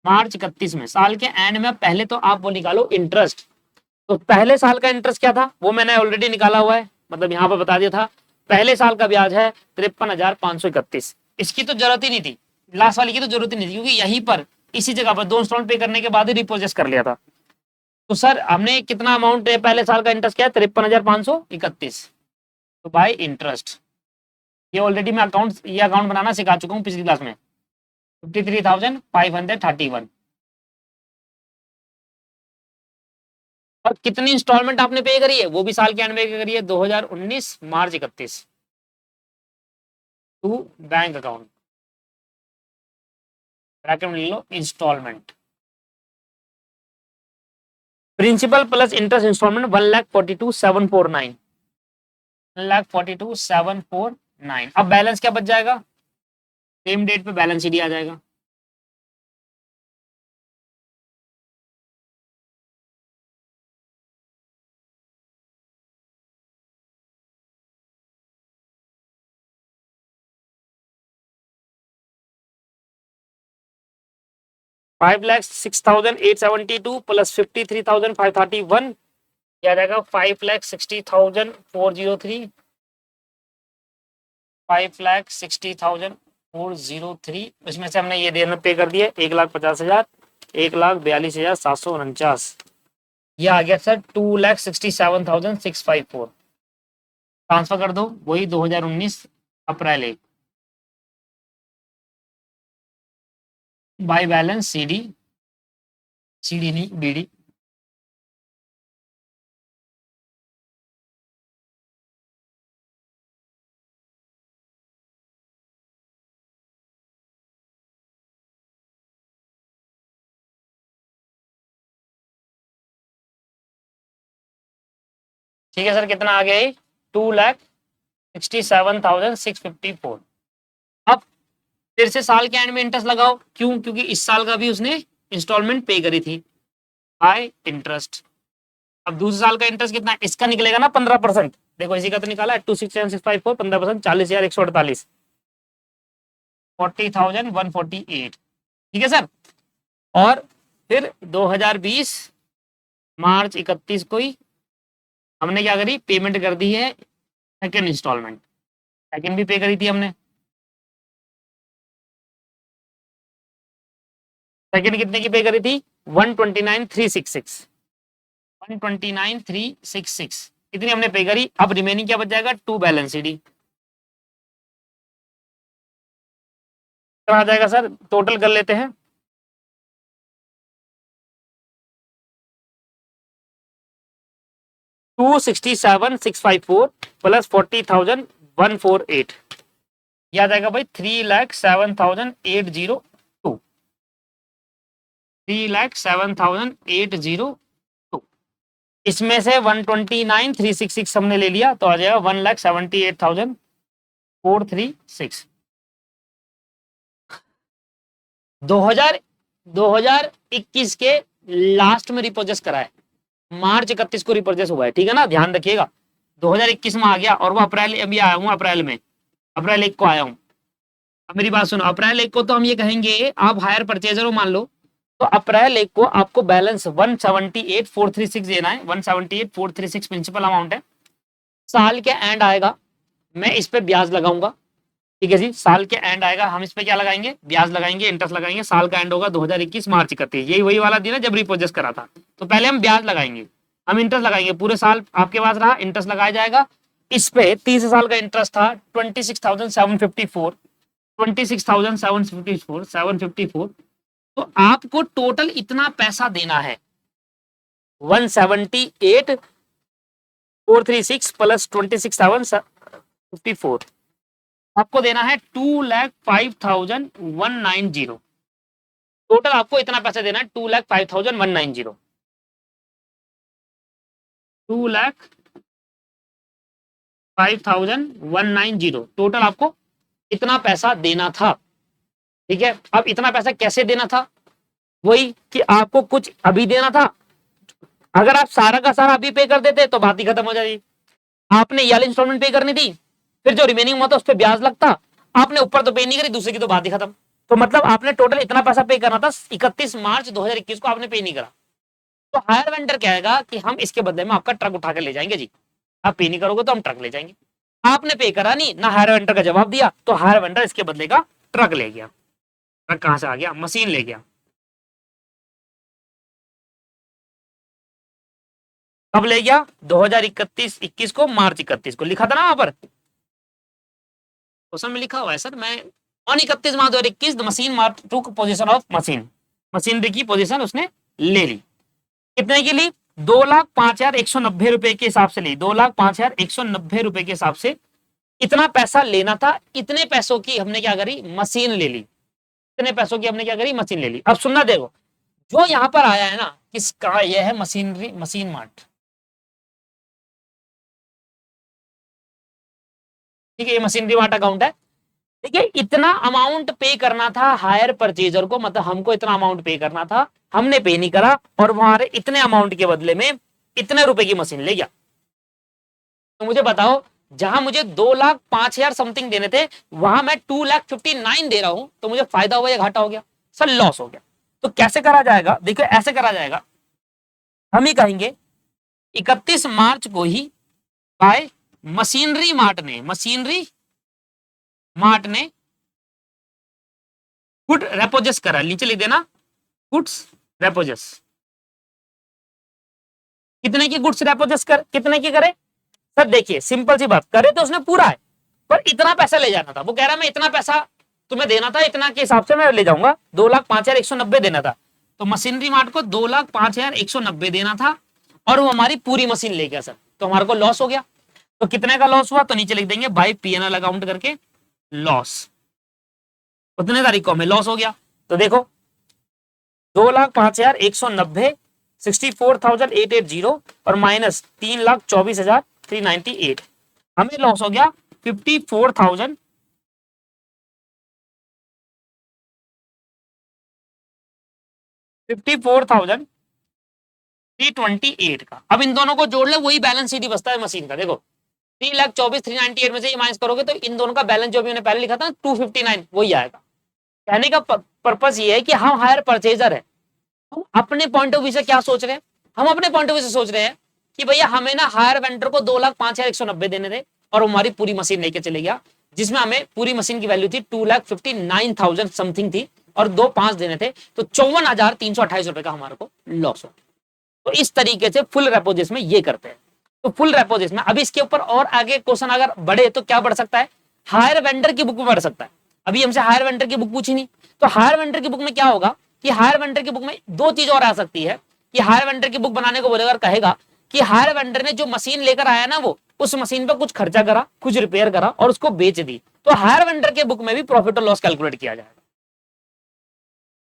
A: मार्च 31 में, साल के एंड में पहले तो आप वो निकालो इंटरेस्ट। तो पहले साल का इंटरेस्ट क्या था वो मैंने ऑलरेडी निकाला हुआ है, मतलब यहाँ पर बता दिया था। पहले साल का ब्याज है 53,531, इसकी तो जरूरत ही नहीं थी, लास्ट वाली की तो जरूरत ही नहीं थी, क्योंकि यहीं पर इसी जगह पर 2 इंस्टॉलमेंट पे करने के बाद ही रिपोजेस कर लिया था। तो सर हमने कितना अमाउंट है, पहले साल का इंटरेस्ट क्या है? 53,531। तो बाय इंटरेस्ट, ये ऑलरेडी मैं ये अकाउंट बनाना सिखा चुका हूँ पिछली क्लास में, 53,531। और कितनी इंस्टॉलमेंट आपने पे करी है वो भी साल के एंड में करी है, 2019 March 31, to bank account, bracket में ले लो instalment. Principal plus interest instalment 1,42,749, 1,42,749। अब बैलेंस क्या बच जाएगा? सेम डेट पे बैलेंस शीट आ जाएगा। $5,06,872 प्लस 53,531, क्या जाएगा? 5,60,403, 5,60,403। इसमें से हमने ये देना पे कर दिया 1,50,000, 1,42,749, ये आ गया सर 2,67,654। ट्रांसफर कर दो, वही 2019 अप्रैल 1 बाय बैलेंस सीडी, सीडी नहीं बीडी। ठीक है सर, कितना आ गया? 2,67,654। अब फिर से साल के एंड में इंटरेस्ट लगाओ, क्यों? क्योंकि इस साल का भी उसने इंस्टॉलमेंट पे करी थी, बाय इंटरेस्ट। अब दूसरे साल का इंटरेस्ट कितना है? इसका निकलेगा ना 15%, देखो इसी का तो निकाला है 2,67,654, 15%, 40,148, 40,148। ठीक है सर, और फिर 2020 मार्च 31 को ही हमने क्या करी? पेमेंट कर दी है सेकेंड इंस्टॉलमेंट, सेकेंड भी पे करी थी हमने। सेकेंड कितने की पे करी थी? 129,366, 129,366 इतनी हमने पे करी। अब रिमेनिंग क्या बच जाएगा? टू बैलेंस शीट आ जाएगा सर, टोटल कर लेते हैं। $267,654 प्लस 40,148, यह आ जाएगा भाई 3,07,802, 3,07,802। इसमें से 129,366 हमने ले लिया, तो आ जाएगा 1,78,436। 2021 के लास्ट में रिपोजेस करा है, मार्च 31 को रिपोजेस हुआ है। ठीक है ना, ध्यान रखिएगा। 2021 में आ गया और वो अप्रैल, अभी आया हूँ अप्रैल में, अप्रैल 1 को आया हूँ। अब मेरी बात सुनो, अप्रैल 1 को तो हम ये कहेंगे आप हायर परचेजर हो मान लो, तो अप्रैल 1 को आपको बैलेंस 178,436 देना है, 178,436 प्रिंसिपल अमाउंट है। साल के एंड आएगा, मैं इस पे ब्याज लगाऊंगा। ठीक है जी, साल के एंड आएगा, हम इस पे क्या लगाएंगे? ब्याज लगाएंगे, इंटरेस्ट लगाएंगे। साल का एंड होगा 2021 मार्च 31, यही वही वाला दिन है जब रिपोजेस करा था। तो पहले हम ब्याज लगाएंगे, हम इंटरेस्ट लगाएंगे, पूरे साल आपके पास रहा, इंटरेस्ट लगाया जाएगा। इस पे 30 साल का इंटरेस्ट था 26,754, 26,754, तो आपको टोटल इतना पैसा देना है 178,436 प्लस 26,754, आपको देना है 2,05,190। टोटल आपको इतना पैसा देना है 2,05,190। 2,05,190 टोटल आपको इतना पैसा देना था। ठीक है, अब इतना पैसा कैसे देना था, वही कि आपको कुछ अभी देना था। अगर आप सारा का सारा अभी पे कर देते तो बात ही खत्म हो जाएगी। आपने ये वाली इंस्टॉलमेंट पे करनी थी, फिर जो रिमेनिंग हुआ था उस पर ब्याज लगता, आपने ऊपर तो पे नहीं करी, दूसरे की तो बात ही खत्म। तो मतलब आपने टोटल इतना पैसा पे करना था, 31 मार्च 2021 को आपने पे नहीं करा, तो हायर वेंडर कहेगा कि हम इसके बदले में आपका ट्रक उठा कर ले जाएंगे जी, आप पे नहीं करोगे तो हम ट्रक ले जाएंगे। आपने पे करा नहीं ना, हायर वेंडर का जवाब दिया, तो हायर वेंडर इसके बदले का ट्रक ले गया। ट्रक कहां से आ गया, मशीन ले गया। कब ले गया, 2021 को, मार्च 31 को लिखा था ना वहां पर क्वेश्चन में लिखा हुआ है सर। मैं on 31 March 2021 machine March two position of machine, machinery की पोजीशन उसने ले ली। कितने की ली, 2,05,190 रुपए के हिसाब से ली, 2,05,190 रुपए के हिसाब से इतना पैसा लेना था। इतने पैसों की हमने क्या करी, मशीन ले ली। इतने पैसों की हमने क्या करी, मशीन ले ली। अब सुनना, देखो जो यहां पर आया है ना, किसका, यह है मशीनरी, मशीन मार्ट। ठीक है, ये मशीनरी मार्ट अकाउंट है। ठीक है, इतना अमाउंट पे करना था हायर परचेजर को, मतलब हमको इतना अमाउंट पे करना था, हमने पे नहीं करा, और वहां इतने अमाउंट के बदले में इतने रुपए की मशीन ले गया। तो मुझे बताओ, जहां मुझे 2,05,000 समथिंग देने थे, वहां मैं 2,59,000 दे रहा हूं, तो मुझे फायदा हुआ या घाटा हो गया, सर लॉस हो गया। तो कैसे करा जाएगा, देखो ऐसे करा जाएगा, हम ही कहेंगे 31 मार्च को ही बाय मशीनरी मार्ट ने, मशीनरी मार्ट ने गुड रेपोजेस करा, नीचे लिख देना गुड्स रेपोजेस। कितने की गुड्स रेपोजेस कर, कितने की करे सर, देखिए सिंपल सी बात, करे तो उसने पूरा है, पर इतना पैसा ले जाना था। वो कह रहा है मैं इतना पैसा तुम्हें देना था, इतना के हिसाब से मैं ले जाऊंगा, 2,05,190 देना था। तो मशीनरी मार्ट को 2,05,190 देना था, और वो हमारी पूरी मशीन ले गया सर, तो हमारे को लॉस हो गया। तो कितने का लॉस हुआ, तो नीचे लिख देंगे बाय पीएनएल अकाउंट करके लॉस, उतने तारीखों में लॉस हो गया। तो देखो 2,05,190 64,880 और माइनस 3,24,398, हमें लॉस हो गया 54,000 54,328 का। अब इन दोनों को जोड़ ले, वही बैलेंस शीट ही बचता है मशीन का। देखो 3,24,398 में से ये माइनस करोगे तो इन दोनों का बैलेंस जो भी मैंने पहले लिखा था 259 वही आएगा। कहने का पर्पस ये है कि हम हायर परचेजर है, हम अपने पॉइंट ऑफ व्यू से क्या सोच रहे हैं, हम अपने पॉइंट ऑफ व्यू से सोच रहे हैं कि भैया हमें ना हायर वेंडर को 2,05,190 देने थे, और हमारी पूरी मशीन लेके चले गया, जिसमें हमें पूरी मशीन की वैल्यू थी 2,59,000 समथिंग थी, और 2,5 देने थे, तो 54,328 रुपए का हमारे को लॉस हो। तो इस तरीके से फुल रेपोजेस में ये करते हैं। तो फुल रेपोजेस में अब इसके ऊपर और आगे क्वेश्चन अगर बढ़े तो क्या बढ़ सकता है, हायर वेंडर की बुक में बढ़ सकता है। अभी हमसे हायर वेंडर की बुक पूछी नहीं, तो हायर वेंडर की बुक में क्या होगा कि हायर वेंडर की बुक में दो चीज और आ सकती है कि हायर वेंडर की बुक बनाने को बोलेगा, कहेगा कि हायर वेंडर ने जो मशीन लेकर आया ना, वो उस मशीन पर कुछ खर्चा करा, कुछ रिपेयर करा और उसको बेच दी, तो हायर वेंडर के बुक में भी प्रॉफिट और लॉस कैलकुलेट किया जाएगा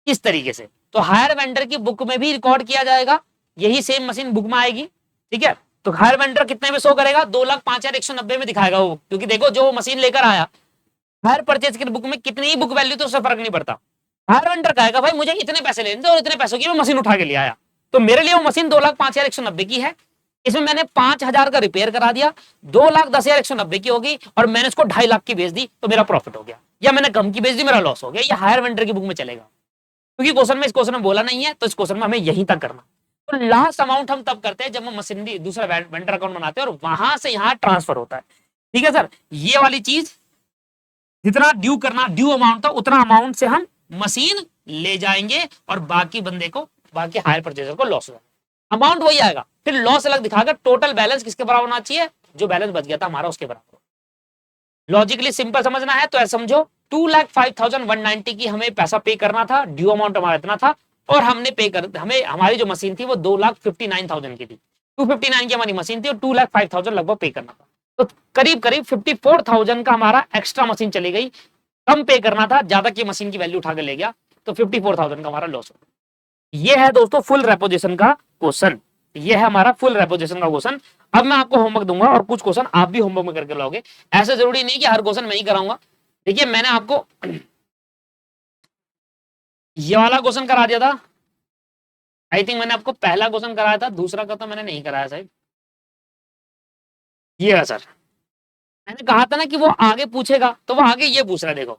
A: इस तरीके से। तो हायर वेंडर की बुक में भी रिकॉर्ड किया जाएगा, यही सेम मशीन बुक में आएगी। ठीक है, तो हायर वेंडर कितने में शो करेगा, 2,05,190 में दिखाएगा वो, क्योंकि देखो जो मशीन लेकर आया हायर परचेज की बुक में कितनी ही बुक वैल्यू तो उससे फर्क नहीं पड़ता। हायर वेंडर कहेगा भाई मुझे इतने पैसे लेने थे और इतने पैसों की मैं मशीन उठा के ले आया, तो मेरे लिए वो मशीन 2,05,190 की है, इसमें मैंने 5,000 का रिपेयर करा दिया, 2,10,190 की होगी, और मैंने उसको 2.5 लाख की बेच दी तो मेरा प्रॉफिट हो गया, या मैंने कम की बेच दी मेरा लॉस हो गया। ये हायर वेंडर की बुक में चलेगा, क्योंकि क्वेश्चन में, इस क्वेश्चन में बोला नहीं है, तो इस क्वेश्चन में हमें यहीं तक करना। तो लास्ट अमाउंट हम तब करते हैं जब हम मशीनरी दूसरा वेंडर अकाउंट बनाते हैं और वहां से यहाँ ट्रांसफर होता है। ठीक है सर, ये वाली चीज जितना ड्यू करना, ड्यू अमाउंट था उतना अमाउंट से हम मशीन ले जाएंगे, और बाकी बंदे को, बाकी हायर परचेजर को लॉस हो जाएगा, अमाउंट वही आएगा। फिर लॉस अलग दिखाकर टोटल बैलेंस किसके बराबर होना चाहिए, जो बैलेंस बच गया था हमारा उसके बराबर। लॉजिकली सिंपल समझना है तो ऐसा समझो, 2,05,190 की हमें पैसा पे करना था, ड्यू अमाउंट हमारा इतना था, और हमने पे कर, हमें हमारी जो मशीन थी वो 2,59,000 की थी, 259 की हमारी मशीन थी और 2,05,000 लगभग पे करना था। तो करीब करीब 54,000 का हमारा एक्स्ट्रा मशीन चली गई, कम पे करना था, ज्यादा की मशीन की वैल्यू उठा के ले गया, तो 54,000 का हमारा लॉस हो। ये है दोस्तों फुल रेपोजिशन का क्वेश्चन, ये है हमारा फुल रेपोजिशन का क्वेश्चन। अब मैं आपको होमवर्क दूंगा और कुछ क्वेश्चन आप भी होमवर्क में करके लाओगे, ऐसा जरूरी नहीं कि हर क्वेश्चन मैं ही कराऊंगा। देखिए मैंने आपको ये वाला क्वेश्चन करा दिया था, आई थिंक मैंने आपको पहला क्वेश्चन कराया था, दूसरा का तो मैंने नहीं कराया साहब। ये है सर, मैंने कहा था ना कि वो आगे पूछेगा, तो वो आगे ये पूछ रहा है। देखो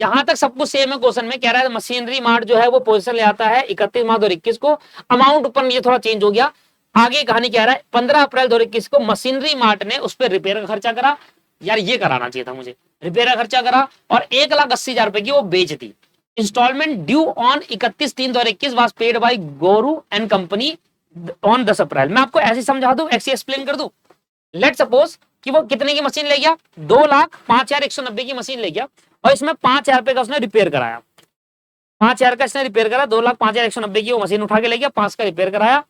A: यहां तक सब कुछ सेम है, क्वेश्चन में कह रहा है मशीनरी मार्ट जो है वो पोजीशन ले आता है 31 मार्च 2021 को, अमाउंट ऊपर ये थोड़ा चेंज हो गया। आगे कहानी कह रहा है 15 अप्रैल 2021 को मशीनरी मार्ट ने उस पर रिपेयर का खर्चा करा, यार ये कराना चाहिए था मुझे, रिपेयर का खर्चा करा और 1,80,000 रुपए की वो बेच दी। Instalment due on 31/3/2021 was paid by Guru and company on 10 April. मैं आपको ऐसे समझा दूं, ऐसे एक्सप्लेन कर दूं। लेट सपोज कि वो कितने की मशीन ले गया, 2,05,190 की मशीन ले गया और इसमें 5,000 रुपए का उसने रिपेयर कराया, 5,000 का इसने रिपेयर करा, 2,05,190 की वो मशीन उठा के ले गया, 5 का रिपेयर कराया,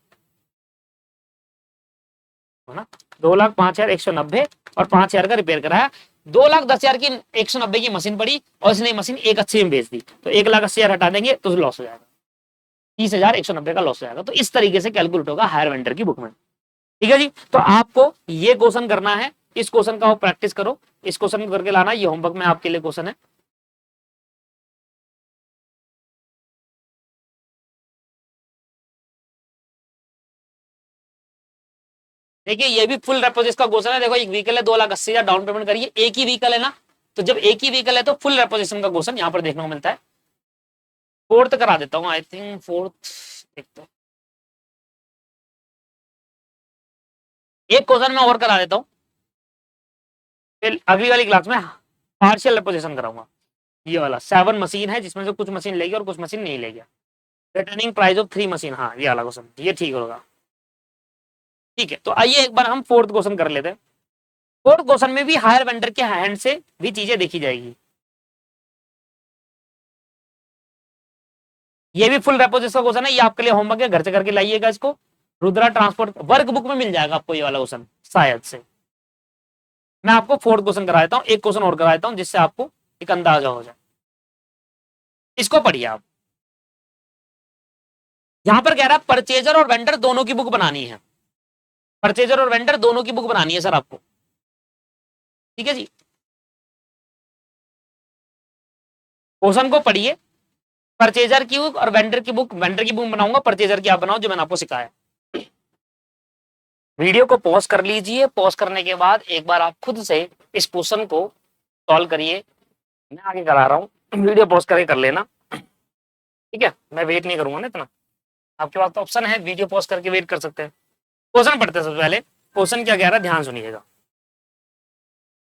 A: 2,05,190 और 5,000 का रिपेयर कराया, 2,10,000 की 190 की मशीन पड़ी और इसने मशीन 1,80,000 में बेच दी, तो 1,80,000 हटा देंगे तो लॉस हो जाएगा, 30,190 का लॉस हो जाएगा। तो इस तरीके से कैलकुलेट होगा हायर वेंडर की बुक में। ठीक है जी, तो आपको ये क्वेश्चन करना है, इस क्वेश्चन का आप प्रैक्टिस करो, इस क्वेश्चन को करके लाना, ये होमवर्क में आपके लिए क्वेश्चन है। देखिए ये भी फुल रेपोजिशन का क्वेश्चन है। देखो एक व्हीकल है, 2,80,000 डाउन पेमेंट करिए, एक ही व्हीकल है ना, तो जब एक ही व्हीकल है तो फुल रेपोजिशन का क्वेश्चन यहाँ पर देखने को मिलता है। फोर्थ करा देता हूँ, आई थिंक फोर्थ देखते हैं, एक क्वेश्चन मैं और करा देता हूँ, फिर अगली वाली क्लास में पार्शियल रेपोजिशन कराऊंगा। ये वाला 7 मशीन है जिसमें से कुछ मशीन लेगी और कुछ मशीन नहीं लेगी, रिटर्निंग प्राइस ऑफ 3 मशीन, हाँ ये वाला क्वेश्चन, ये ठीक होगा। ठीक है, तो आइए एक बार हम फोर्थ क्वेश्चन कर लेते हैं। फोर्थ क्वेश्चन में भी हायर वेंडर के हैंड से भी चीजें देखी जाएगी। ये भी फुल रेपोजिशन का क्वेश्चन है, ये आपके लिए होमवर्क है, घर से करके लाइएगा इसको। रुद्रा ट्रांसपोर्ट वर्क बुक में मिल जाएगा आपको ये वाला क्वेश्चन शायद से। मैं आपको फोर्थ क्वेश्चन करा देता हूँ, एक क्वेश्चन और करा देता हूँ जिससे आपको एक अंदाजा हो जाए। इसको पढ़िए आप, यहां पर कह रहा है परचेजर और वेंडर दोनों की बुक बनानी है, परचेजर और वेंडर दोनों की बुक बनानी है सर आपको। ठीक है जी, क्वेश्चन को पढ़िए, परचेजर की बुक और वेंडर की बुक, वेंडर की बुक बनाऊंगा, परचेजर की आप बनाओ जो मैंने आपको सिखाया। वीडियो को पॉज कर लीजिए, पॉज करने के बाद एक बार आप खुद से इस क्वेश्चन को सॉल्व करिए, मैं आगे करा रहा हूँ, वीडियो पॉज करके कर लेना। ठीक है, मैं वेट नहीं करूंगा ना इतना, आपके पास तो ऑप्शन है वीडियो पॉज करके वेट कर सकते हैं। क्वेश्चन पढ़ते हैं सबसे पहले, क्वेश्चन क्या कह रहा है ध्यान सुनिएगा।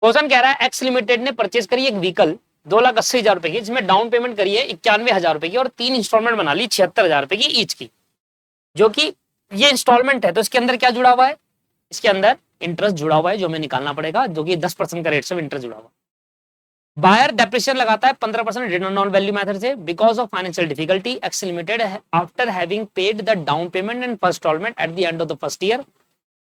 A: क्वेश्चन कह रहा है एक्स लिमिटेड ने परचेज करी एक व्हीकल 2,80,000 रुपए की, जिसमें डाउन पेमेंट करी है 91,000 रुपए की और 3 इंस्टॉलमेंट बना ली 76,000 रुपए की ईच की, जो कि ये इंस्टॉलमेंट है, तो इसके अंदर क्या जुड़ा हुआ है, इसके अंदर इंटरेस्ट जुड़ा हुआ है जो हमें निकालना पड़ेगा, जो कि 10% का रेट से इंटरेस्ट जुड़ा हुआ। बायर डेप्रिसिएशन लगाता है 15% रिटर्न ऑन वैल्यू मेथड से, because of financial difficulty X limited after having paid the down payment and first instalment at the end of the first year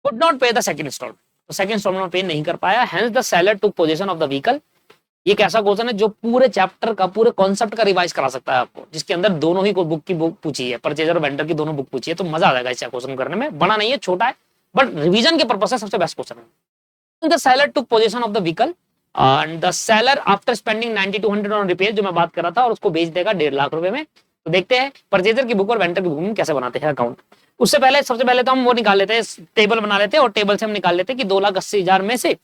A: could not pay the second instalment, तो second instalment pay नहीं कर पाया, hence the seller took position of the vehicle. ये एक ऐसा question है जो पूरे चैप्टर का, पूरे कॉन्सेप्ट का रिवाइज करा सकता है आपको, जिसके अंदर दोनों ही बुक की बुक पूछी है, परचेजर और वेंडर की दोनों बुक पूछी है, तो मजा आ जाएगा इस क्वेश्चन करने में। बड़ा नहीं है, छोटा है, बट रिवीजन के पर्पज से सबसे बेस्ट क्वेश्चन है। The seller took position of the vehicle and the seller after spending 90-100 on repair, जो मैं बात कर रहा था, और उसको बेच देगा 1.5 लाख रुपए में। तो देखते हैं परचेजर की बुक और वेंडर की बुक में कैसे बनाते हैं अकाउंट। उससे पहले सबसे पहले तो हम वो निकाल लेते हैं, टेबल बना लेते हैं, और टेबल से हम निकाल लेते हैं कि 2,80,000 में से,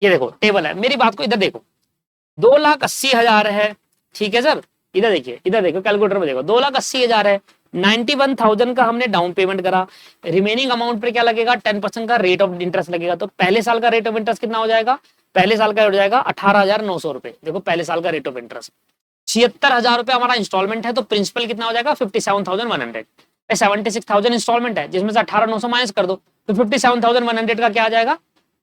A: ये देखो टेबल है, मेरी बात को इधर देखो, 2,80,000 है, ठीक है सर, इधर देखिए, इधर देखो कैलकुलेटर में देखो, 2,80,000 है, 91,000 का हमने डाउन पेमेंट करा, रिमेनिंग अमाउंट पे क्या लगेगा, 10% का रेट ऑफ इंटरेस्ट लगेगा। तो पहले साल का रेट ऑफ इंटरेस्ट कितना हो जाएगा, पहले साल का हो जाएगा 18,900 रुपए, देखो पहले साल का रेट ऑफ इंटरेस्ट। 76,000 रुपए हमारा इंस्टॉलमेंट है, तो प्रिंसिपल कितना हो जाएगा 57,100, 76,000 इंस्टॉलमेंट है, जिसमें से 18,900 माइनस कर दो, तो 57,100 का क्या आ जाएगा,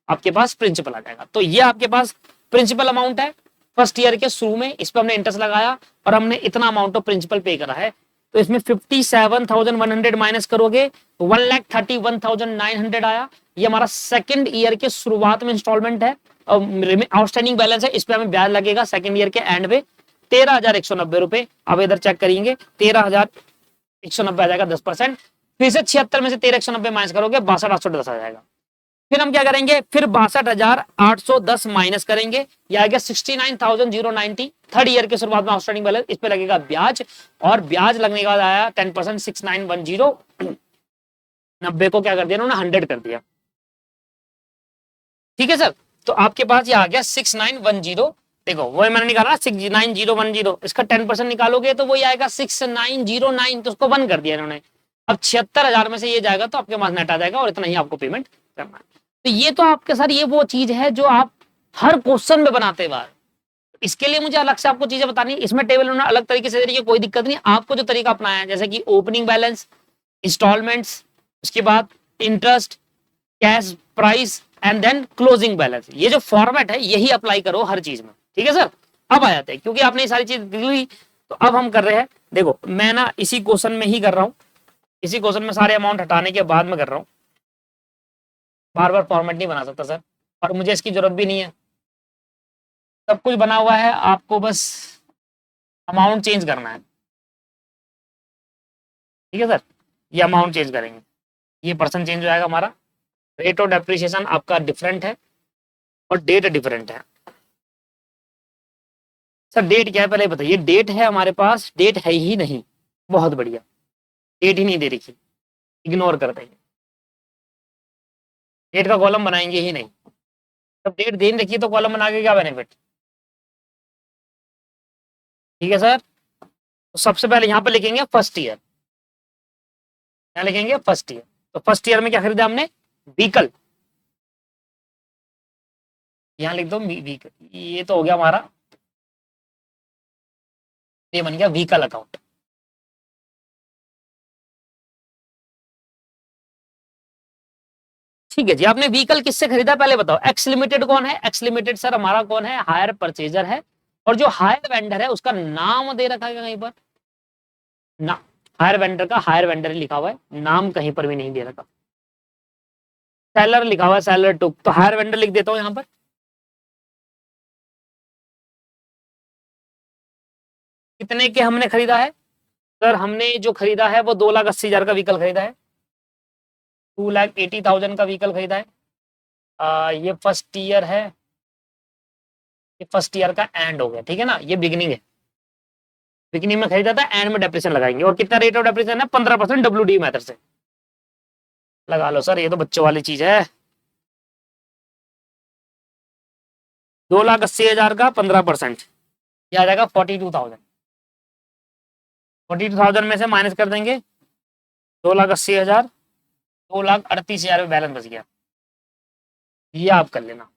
A: आपके पास प्रिंसिपल आ जाएगा। तो ये आपके पास प्रिंसिपल अमाउंट है फर्स्ट ईयर के शुरू में, इस पर हमने इंटरेस्ट लगाया और हमने इतना अमाउंट ऑफ प्रिंसिपल पे करा है। तो इसमें 57,100 माइनस करोगे तो 1,31,900 आया। ये हमारा सेकंड ईयर के शुरुआत में इंस्टॉलमेंट है और आउटस्टैंडिंग बैलेंस है, इस पे हमें ब्याज लगेगा सेकंड ईयर के एंड पे 13,190 रुपए। अब इधर चेक करेंगे 13,190 आ जाएगा 10%। फिर से 76 में से 13,190 माइनस करोगे 62,810 आ जाएगा। फिर हम क्या करेंगे, फिर 62,810 माइनस करेंगे, यह आ गया 69,090। थर्ड ईयर के शुरुआत में आउटस्टैंडिंग बैलेंस, इस पे लगेगा ब्याज और ब्याज लगने के बाद आया 10%, 6910। 90 को क्या कर दिया उन्होंने 100 कर दिया। ठीक है सर, तो आपके पास ये आ गया 6910। देखो वो मैंने निकाला 69010, इसका 10% निकालोगे तो वही आएगा 6909, तो उसको 1 कर दिया इन्होंने। अब 76,000 में से ये जाएगा तो आपके पास नेट आ जाएगा और इतना ही आपको पेमेंट करना है। तो ये तो आपके सर ये वो चीज है जो आप हर क्वेश्चन में बनाते बार, इसके लिए मुझे अलग से आपको चीजें बतानी, इसमें टेबल उन्होंने अलग तरीके से दे रही है, कोई दिक्कत नहीं। आपको जो तरीका अपनाया है जैसे कि ओपनिंग बैलेंस, इंस्टॉलमेंट्स, उसके बाद interest, cash price and then closing balance, ये जो फॉर्मेट है यही अप्लाई करो हर चीज में। ठीक है सर, अब आ जाते हैं क्योंकि आपने ये सारी चीज देख ली, तो अब हम कर रहे हैं, देखो मैं ना इसी क्वेश्चन में ही कर रहा हूं, इसी क्वेश्चन में सारे अमाउंट हटाने के बाद में कर रहा हूं, बार बार फॉर्मेट नहीं बना सकता सर, और मुझे इसकी जरूरत भी नहीं है, सब कुछ बना हुआ है, आपको बस अमाउंट चेंज करना है। ठीक है सर, ये अमाउंट चेंज करेंगे, ये परसेंट चेंज हो जाएगा हमारा, रेट ऑफ डेप्रिसिएशन आपका डिफरेंट है और डेट डिफरेंट है। सर डेट क्या है पहले बताइए, डेट है हमारे पास, डेट है ही नहीं, बहुत बढ़िया, डेट ही नहीं दे रखी, इग्नोर कर देंगे, डेट का कॉलम बनाएंगे ही नहीं। जब डेट दे रखी तो कॉलम बना के क्या बेनिफिट। ठीक है सर, तो सबसे पहले यहाँ पे लिखेंगे फर्स्ट ईयर, क्या लिखेंगे फर्स्ट ईयर, तो फर्स्ट ईयर में क्या खरीदा हमने, व्हीकल, यहाँ लिख दो व्हीकल, ये तो हो गया हमारा, ये बन गया व्हीकल अकाउंट। ठीक है जी, आपने व्हीकल किससे खरीदा पहले बताओ, एक्स लिमिटेड कौन है, एक्स लिमिटेड सर हमारा कौन है, हायर परचेजर है, और जो हायर वेंडर है उसका नाम दे रखा है कहीं पर ना, हायर वेंडर का हायर वेंडर लिखा हुआ है, नाम कहीं पर भी नहीं दे रखा, सेलर लिखा हुआ है सेलर टू, तो हायर वेंडर लिख देता हूं यहां पर। कितने के हमने खरीदा है सर, हमने जो खरीदा है वो 2,80,000 का व्हीकल खरीदा है, 2,80,000 का व्हीकल खरीदा है। ये फर्स्ट ईयर है, ये फर्स्ट ईयर का एंड हो गया, ठीक है ना, ये बिगिनिंग है, बिगिनिंग में खरीदा था, एंड में डेप्रिसिएशन लगाएंगे, और कितना रेट ऑफ डेप्रिसिएशन है 15% WD मेथड से लगा लो सर, ये तो बच्चों वाली चीज है। 2,80,000 का 15%, ये आ जाएगा 42,000, 42,000 में से माइनस कर देंगे 2,80,000, 2,38,000 में बैलेंस बच गया, ये आप कर लेना,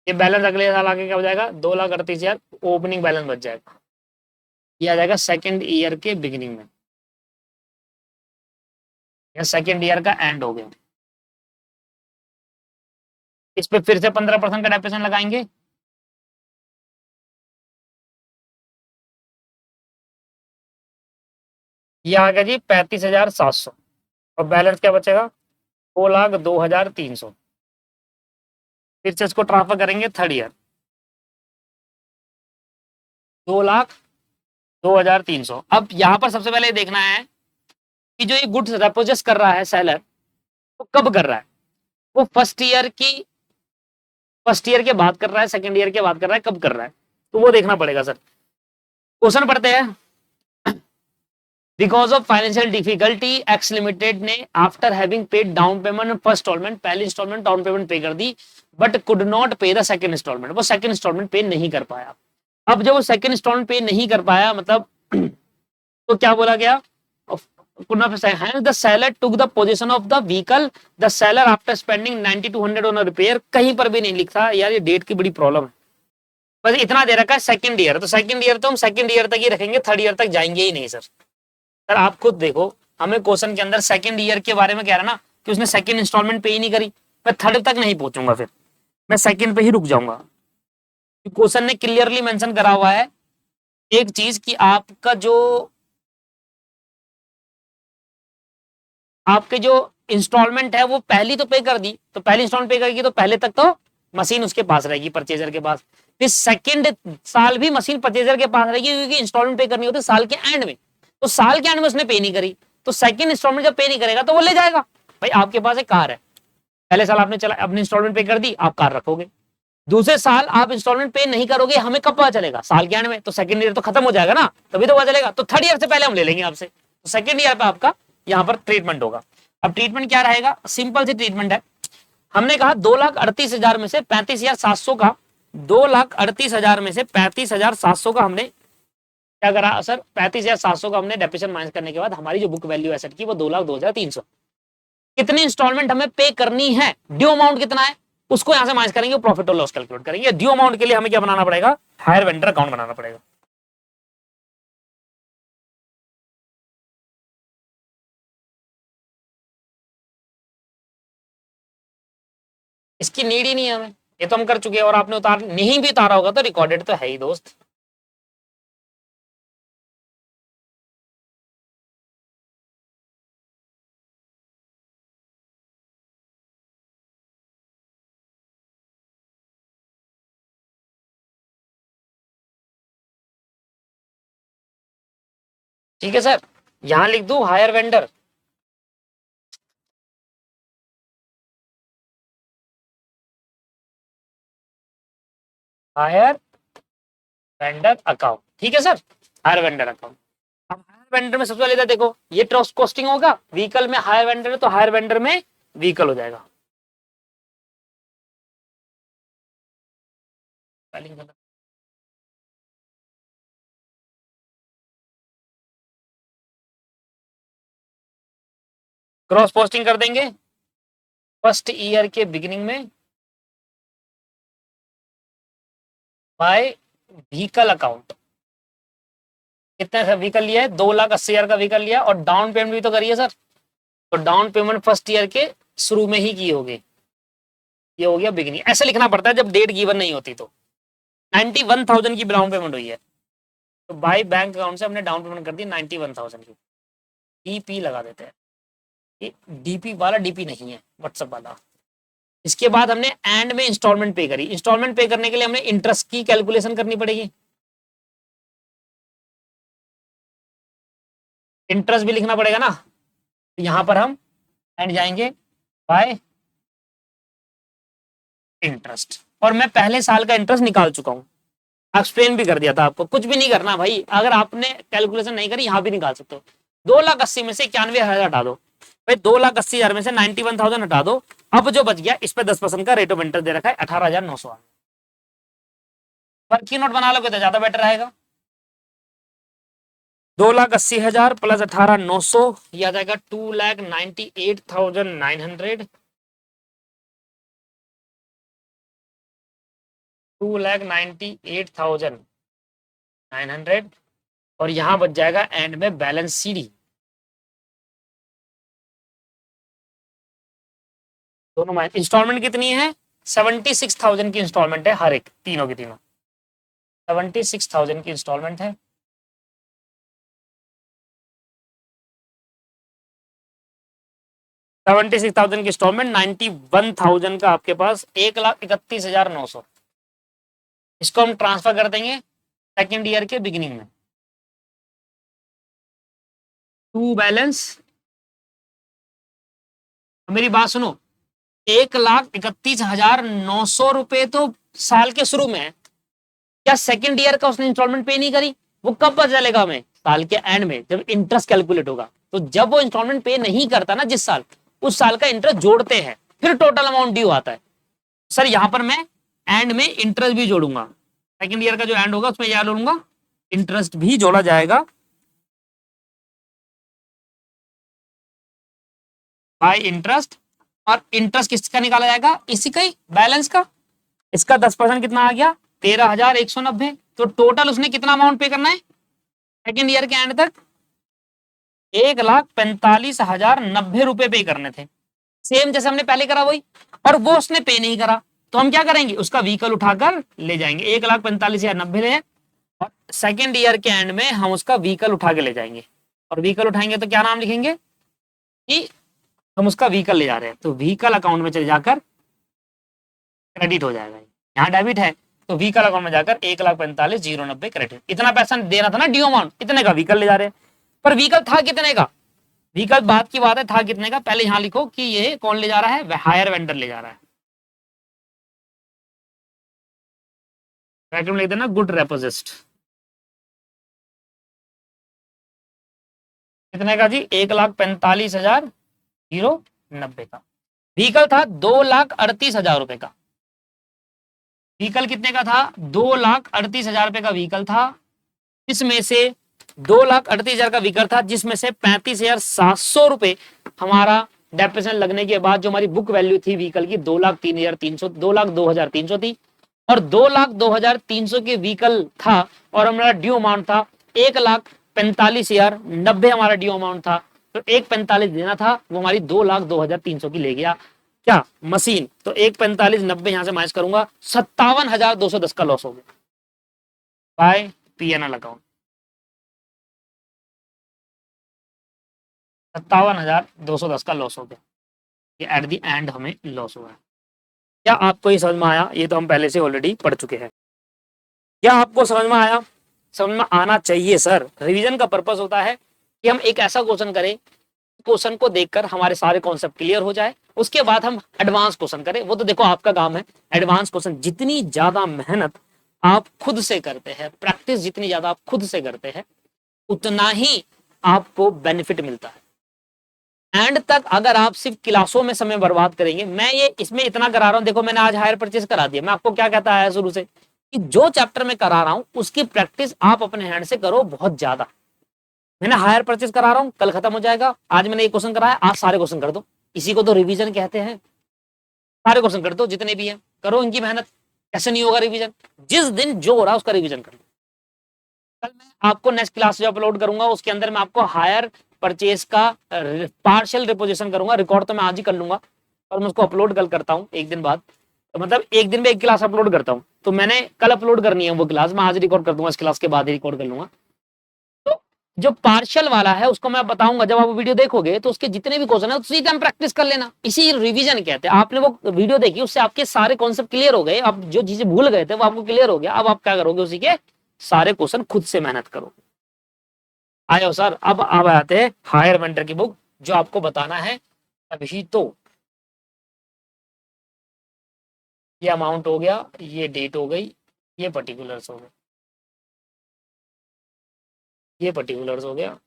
A: ये बैलेंस अगले साल आगे क्या हो जाएगा 2,38,000 ओपनिंग बैलेंस बच जाएगा, ये आ जाएगा सेकेंड ईयर के बिगिनिंग में, या सेकेंड ईयर का एंड हो गया। इस पे फिर से 15% का डेप्रिसिएशन लगाएंगे, ये आ गया जी 35,700, और बैलेंस क्या बचेगा 2,02,300। फिर से इसको ट्रांसफर करेंगे थर्ड ईयर, 2,02,300। अब यहाँ पर सबसे पहले देखना है कि जो ये गुड्स रिपोजेस कर रहा है सेलर, वो कब कर रहा है, वो फर्स्ट ईयर के बाद कर रहा है, सेकंड ईयर के बाद कर रहा है, कब कर रहा है, तो वो देखना पड़ेगा सर। क्वेश्चन पढ़ते हैं, because of financial difficulty X limited ने after having paid down payment first instalment, पहली इंस्टॉलमेंट डाउन पेमेंट पे कर दी, but could not pay the second instalment, वो सेकंड इंस्टॉलमेंट पे नहीं कर पाया। अब जब वो सेकंड इंस्टॉलमेंट पे नहीं कर पाया मतलब तो क्या बोला गया, the seller took the possession of the vehicle, the seller after spending 90-100 on a repair, कहीं पर भी नहीं लिखा यार, ये डेट की बड़ी प्रॉब्लम है, बस इतना दे रखा है सेकंड ईयर, तो सेकंड ईयर तो हम सेकंड ईयर तक ही रखेंगे, थर्ड ईयर तक जाएंगे ही नहीं सर। सर आप खुद देखो, हमें क्वेश्चन के अंदर सेकंड ईयर के बारे में कह रहा ना कि उसने सेकंड इंस्टॉलमेंट पे ही नहीं करी, मैं थर्ड तक नहीं पहुंचूंगा, फिर मैं सेकंड पे ही रुक जाऊंगा। क्वेश्चन ने क्लियरली मेंशन करा हुआ है एक चीज कि आपका जो आपके जो इंस्टॉलमेंट है वो पहली तो पे कर दी, तो पहली इंस्टॉलमेंट पे करेगी तो पहले तक तो मशीन उसके पास रहेगी, परचेजर के पास। फिर सेकंड साल भी मशीन परचेजर के पास रहेगी, क्योंकि इंस्टॉलमेंट पे करनी होती है साल के एंड में। तो साल के एंड में उसने पे नहीं करी, तो सेकंड इंस्टॉलमेंट जब पे नहीं करेगा तो वो ले जाएगा। भाई आपके पास एक कार है, पहले साल आपने चला अपनी इंस्टॉलमेंट पे कर दी, आप कार रखोगे। दूसरे साल आप इंस्टॉलमेंट पे नहीं करोगे, हमें कब पता चलेगा? साल के एंड में। तो सेकंड ईयर तो खत्म हो जाएगा ना, तभी तो पता चलेगा। तो थर्ड ईयर से पहले हम ले लेंगे आपसे, तो सेकंड ईयर पे आपका यहाँ पर ट्रीटमेंट होगा। अब ट्रीटमेंट क्या रहेगा? सिंपल सी ट्रीटमेंट है। हमने कहा 2,38,000 में से 35,700 का, 2,38,000 में से 35,700 का हमने क्या करा सर? 35,700 का हमने डेप्रिसिएशन माइनस करने के बाद हमारी जो बुक वैल्यू एसेट की वो 2,02,300। कितनी इंस्टॉलमेंट हमें पे करनी है, ड्यू अमाउंट कितना है, उसको यहां से माइनस करेंगे, प्रॉफिट और लॉस कैलकुलेट करेंगे। ड्यू अमाउंट के लिए हमें क्या बनाना पड़ेगा? हायर वेंडर अकाउंट बनाना पड़ेगा। इसकी नीड ही नहीं है हमें, ये तो हम कर चुके हैं, और आपने उतार नहीं भी उतारा होगा तो रिकॉर्डेड तो है ही दोस्त। ठीक है सर, यहां लिख दू higher vendor. Higher vendor account, ठीक है सर, हायर वेंडर अकाउंट। अब हायर वेंडर में सबसे पहले इधर देखो, ये ट्रस्ट कॉस्टिंग होगा, व्हीकल में हायर वेंडर है तो हायर वेंडर में व्हीकल हो जाएगा। क्रॉस पोस्टिंग कर देंगे फर्स्ट ईयर के बिगिनिंग में बाय व्हीकल अकाउंट। कितने का व्हीकल लिया है? 2,80,000 का व्हीकल लिया, और डाउन पेमेंट भी तो करिए सर। तो डाउन पेमेंट फर्स्ट ईयर के शुरू में ही की होगी, ये हो गया बिगिनिंग। ऐसे लिखना पड़ता है जब डेट गिवन नहीं होती। तो 91,000 की डाउन पेमेंट हुई है, तो बाय बैंक अकाउंट से हमने डाउन पेमेंट कर दी 91,000 की। डीपी लगा देते हैं, ये डीपी वाला डीपी नहीं है, व्हाट्सएप वाला। इसके बाद हमने एंड में इंस्टॉलमेंट पे करी। इंस्टॉलमेंट पे करने के लिए हमने इंटरेस्ट की कैलकुलेशन करनी पड़ेगी, इंटरेस्ट भी लिखना पड़ेगा ना। यहां पर हम एंड जाएंगे बाय इंटरेस्ट, और मैं पहले साल का इंटरेस्ट निकाल चुका हूं, एक्सप्लेन भी कर दिया था आपको। कुछ भी नहीं करना भाई, अगर आपने कैलकुलेशन नहीं करी यहां भी निकाल सकते हो। 2,80,000 में से 91,000 हटा दो भाई, 2,80,000 में से 91,000 हटा दो। अब जो बच गया इस पे 10% का रेट ऑफ इंटरेस्ट दे रखा है 18,900। फर्क की नोट बना लोगे तो ज्यादा बेटर रहेगा। 2,80,000 प्लस 18,900, यह आ जाएगा 2,98,900। 2,98,900, और यहां बच जाएगा एंड में बैलेंस सीडी। दोनों में इंस्टॉलमेंट कितनी है? 76,000 की इंस्टॉलमेंट है हर एक, तीनों की तीनों 76,000 की इंस्टॉलमेंट है। 76,000 की इंस्टॉलमेंट, 91,000 का आपके पास 1,31,900। इसको हम ट्रांसफर कर देंगे सेकेंड ईयर के बिगिनिंग में। टू बैलेंस, मेरी बात सुनो, 1,31,900 रुपए तो साल के शुरू में है। क्या सेकेंड ईयर का उसने इंस्टॉलमेंट पे नहीं करी? वो कब पता चलेगा हमें? साल के एंड में, जब इंटरेस्ट कैलकुलेट होगा। तो जब वो इंस्टॉलमेंट पे नहीं करता ना जिस साल, उस साल का इंटरेस्ट जोड़ते हैं, फिर टोटल अमाउंट ड्यू आता है। सर यहां पर मैं एंड में इंटरेस्ट भी जोड़ूंगा, सेकेंड ईयर का जो एंड होगा उसमें क्या जोड़ूंगा? इंटरेस्ट भी जोड़ा जाएगा बाय इंटरेस्ट। और इंटरेस्ट किसका निकाला जाएगा? इसी का ही, बैलेंस का। इसका 10% कितना आ गया? 13,190। तो टोटल उसने कितना अमाउंट पे करना है सेकेंड ईयर के एंड तक? 1,45,090 रुपए पे करने थे, सेम जैसे हमने पहले करा वही। और वो उसने पे नहीं करा, तो हम क्या करेंगे? उसका व्हीकल उठाकर ले जाएंगे, 1,45,090 ले, और सेकेंड ईयर के एंड में हम उसका व्हीकल उठा के ले जाएंगे। और व्हीकल उठाएंगे तो क्या नाम लिखेंगे कि हम उसका व्हीकल ले जा रहे हैं, तो व्हीकल अकाउंट में चले जाकर क्रेडिट हो जाएगा। यहाँ डेबिट है तो व्हीकल अकाउंट में जाकर 1,45,090 क्रेडिट। इतना पैसा देना था ना ड्यू अमाउंट, इतने का व्हीकल ले जा रहे हैं। पर व्हीकल था कितने का, व्हीकल बात की बात है, था कितने का, पहले यहां लिखो कि ये कौन ले जा रहा है, हायर वेंडर ले जा रहा है। ब्रैकेट में लिख देना गुड रेपोजिस्ट। कितने का जी, 1,45,090 का। व्हीकल था 2,38,000 रुपए का। व्हीकल कितने का था, 2,38,000 रुपए का व्हीकल था। इसमें से 2,38,000 का व्हीकल था, जिसमें से 35,700 रुपए हमारा डेप्रिसिएशन लगने के बाद जो हमारी बुक वैल्यू थी व्हीकल की 2,03,300, 2,02,300 थी। और 2,02,300 के व्हीकल था और हमारा ड्यू अमाउंट था 1,45,090 हमारा ड्यू अमाउंट था। तो 1,45,000 देना था, वो हमारी 2,02,300 की ले गया क्या, मशीन। तो 1,45,90 यहां से माइनस करूंगा, 57,210 का लॉस हो गया बाय पीएनएल अकाउंट। 57,210 का लॉस हो गया, ये एट द एंड हमें लॉस हुआ है। क्या आपको ये समझ में आया, ये तो हम पहले से ऑलरेडी पढ़ चुके हैं। क्या आपको समझ में आया, समझ में आना चाहिए सर। रिवीजन का पर्पस होता है कि हम एक ऐसा क्वेश्चन करें, क्वेश्चन को देखकर हमारे सारे कॉन्सेप्ट क्लियर हो जाए, उसके बाद हम एडवांस क्वेश्चन करें। वो तो देखो आपका काम है एडवांस क्वेश्चन। जितनी ज्यादा मेहनत आप खुद से करते हैं, प्रैक्टिस जितनी ज्यादा आप खुद से करते हैं, उतना ही आपको बेनिफिट मिलता है। एंड तक अगर आप सिर्फ क्लासों में समय बर्बाद करेंगे, मैं ये इसमें इतना करा रहा हूं, देखो मैंने आज हायर परचेज करा दिया, मैं आपको क्या कहता है शुरू से कि जो चैप्टर में करा रहा हूं उसकी प्रैक्टिस आप अपने हैंड से करो बहुत ज्यादा। मैंने हायर परचेज करा रहा हूं, कल खत्म हो जाएगा। आज मैंने एक क्वेश्चन कराया, आज सारे क्वेश्चन कर दो, इसी को तो रिवीजन कहते हैं। सारे क्वेश्चन कर दो जितने भी हैं, करो इनकी मेहनत। कैसे नहीं होगा रिवीजन, जिस दिन जो हो रहा है उसका रिवीजन कर लो। कल मैं आपको नेक्स्ट क्लास जो अपलोड करूंगा उसके अंदर मैं आपको हायर परचेज का पार्शियल रिपोजिशन करूंगा। रिकॉर्ड तो मैं आज ही कर लूंगा और मैं उसको अपलोड कल करता हूं एक दिन बाद, तो मतलब एक दिन में एक क्लास अपलोड करता हूं। तो मैंने कल अपलोड करनी है वो क्लास, मैं आज रिकॉर्ड कर दूंगा, इस क्लास के बाद ही रिकॉर्ड कर लूंगा। तो जो पार्शियल वाला है उसको मैं बताऊंगा, जब आप वीडियो देखोगे तो उसके जितने भी क्वेश्चन है उसी टाइम प्रैक्टिस कर लेना। इसी रिवीजन कहते हैं। आपने वो वीडियो देखी, उससे आपके सारे कॉन्सेप्ट क्लियर हो गए, आप जो चीजें भूल गए थे वो आपको क्लियर हो गया। अब आप क्या करोगे, उसी के सारे क्वेश्चन खुद से मेहनत करो। आयो सर, अब आते हैं हायर वेंडर की बुक, जो आपको बताना है अभी। तो ये अमाउंट हो गया, ये डेट हो गई, ये पर्टिकुलर्स हो गए, ये पर्टिकुलर्स हो गया,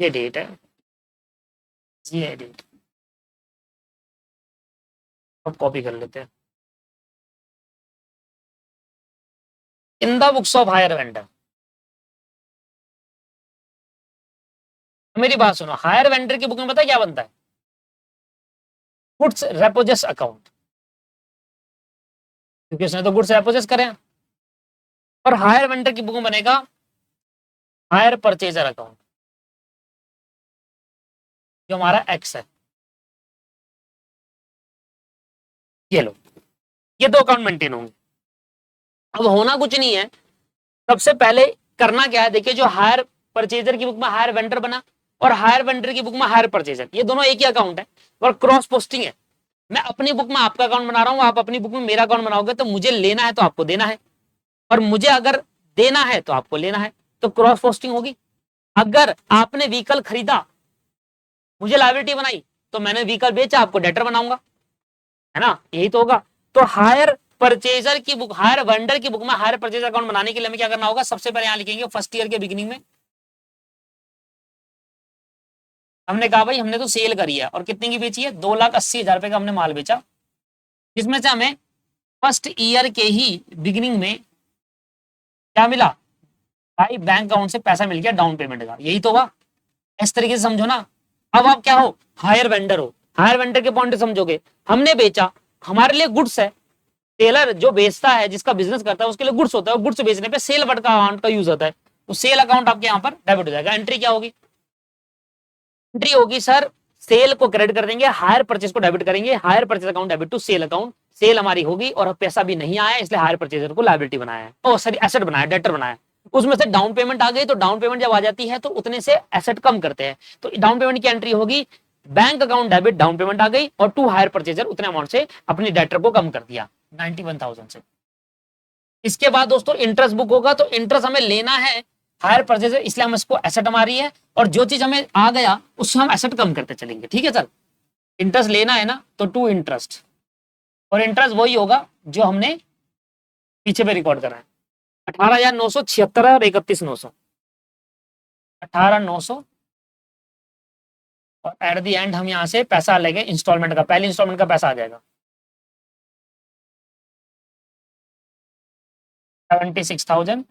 A: ये डेट है, ये डेट। अब कॉपी कर लेते हैं। In the books of higher vendor, मेरी बात सुनो, हायर वेंडर की बुक में पता है क्या बनता है, गुड्स रेपोजेस अकाउंट, क्योंकि उसने तो गुड्स रेपोजेस करे हैं। और हायर वेंडर की बुक में बनेगा हायर परचेजर अकाउंट, जो हमारा एक्स है। ये लो, ये दो अकाउंट मेंटेन होंगे। अब होना कुछ नहीं है, सबसे पहले करना क्या है, देखिए जो हायर परचेजर की बुक में हायर वेंडर बना और हायर वेंडर की बुक में हायर परचेजर, ये दोनों एक ही अकाउंट है और क्रॉस पोस्टिंग है। मैं अपनी बुक में आपका अकाउंट बना रहा हूं, आप अपनी बुक में मेरा अकाउंट बनाओगे, तो मुझे लेना है तो आपको देना है, और मुझे अगर देना है तो आपको लेना है, तो क्रॉस पोस्टिंग होगी। अगर आपने व्हीकल खरीदा, मुझे लायबिलिटी बनाई, तो मैंने व्हीकल बेचा, आपको डेटर बनाऊंगा, है ना, यही तो होगा। तो हायर परचेजर की बुक, हायर वेंडर की बुक में हायर परचेजर अकाउंट बनाने के लिए हमें क्या करना होगा, सबसे पहले यहां लिखेंगे फर्स्ट ईयर के बिगिनिंग में। हमने कहा भाई हमने तो सेल करी है और कितने की बेची है, 2,80,000 रुपए का हमने माल बेचा, जिसमें से हमें फर्स्ट ईयर के ही बिगिनिंग में क्या मिला भाई, बैंक अकाउंट से पैसा मिल गया डाउन पेमेंट का, यही तो हुआ। इस तरीके से समझो ना। अब आप क्या हो, हायर वेंडर हो। हायर वेंडर के पॉइंट समझोगे, हमने बेचा, हमारे लिए गुड्स है। टेलर जो बेचता है, जिसका बिजनेस करता है, उसके लिए गुड्स होता है, और गुड्स बेचने पे सेल वर्ड का अकाउंट का यूज होता है, तो सेल अकाउंट आपके यहाँ पर डेबिट हो जाएगा। एंट्री क्या होगी, एंट्री होगी सर, सेल को क्रेडिट कर देंगे, हायर परचेज को डेबिट करेंगे, hire purchase account debit to sale account. Sale हमारी होगी और पैसा भी नहीं आया, इसलिए हायर परचेजर को लायबिलिटी बनाया है, ओ सॉरी एसेट बनाया, डेटर बनाया। उसमें से डाउन पेमेंट आ गई, तो डाउन पेमेंट जब आ जाती है तो उतने से एसेट कम करते हैं, तो डाउन पेमेंट की एंट्री होगी bank account debit, down payment आ गई और टू हायर परचेजर उतने अमाउंट से अपनी डेटर को कम कर दिया 91,000 से। इसके बाद दोस्तों इंटरेस्ट बुक होगा, तो इंटरेस्ट हमें लेना है हायर परचेजर, इसलिए हम इसको एसेट हमारी है, और जो चीज हमें आ गया उससे हम एसेट कम करते चलेंगे। ठीक है सर, इंटरेस्ट लेना है ना, तो टू इंटरेस्ट, और इंटरेस्ट वही होगा जो हमने पीछे पे रिकॉर्ड करा है 18,976 और 31,900, 18,900, और एट द एंड हम यहां से पैसा लेंगे इंस्टॉलमेंट का, पहली इंस्टॉलमेंट का पैसा आ जाएगा 76,000,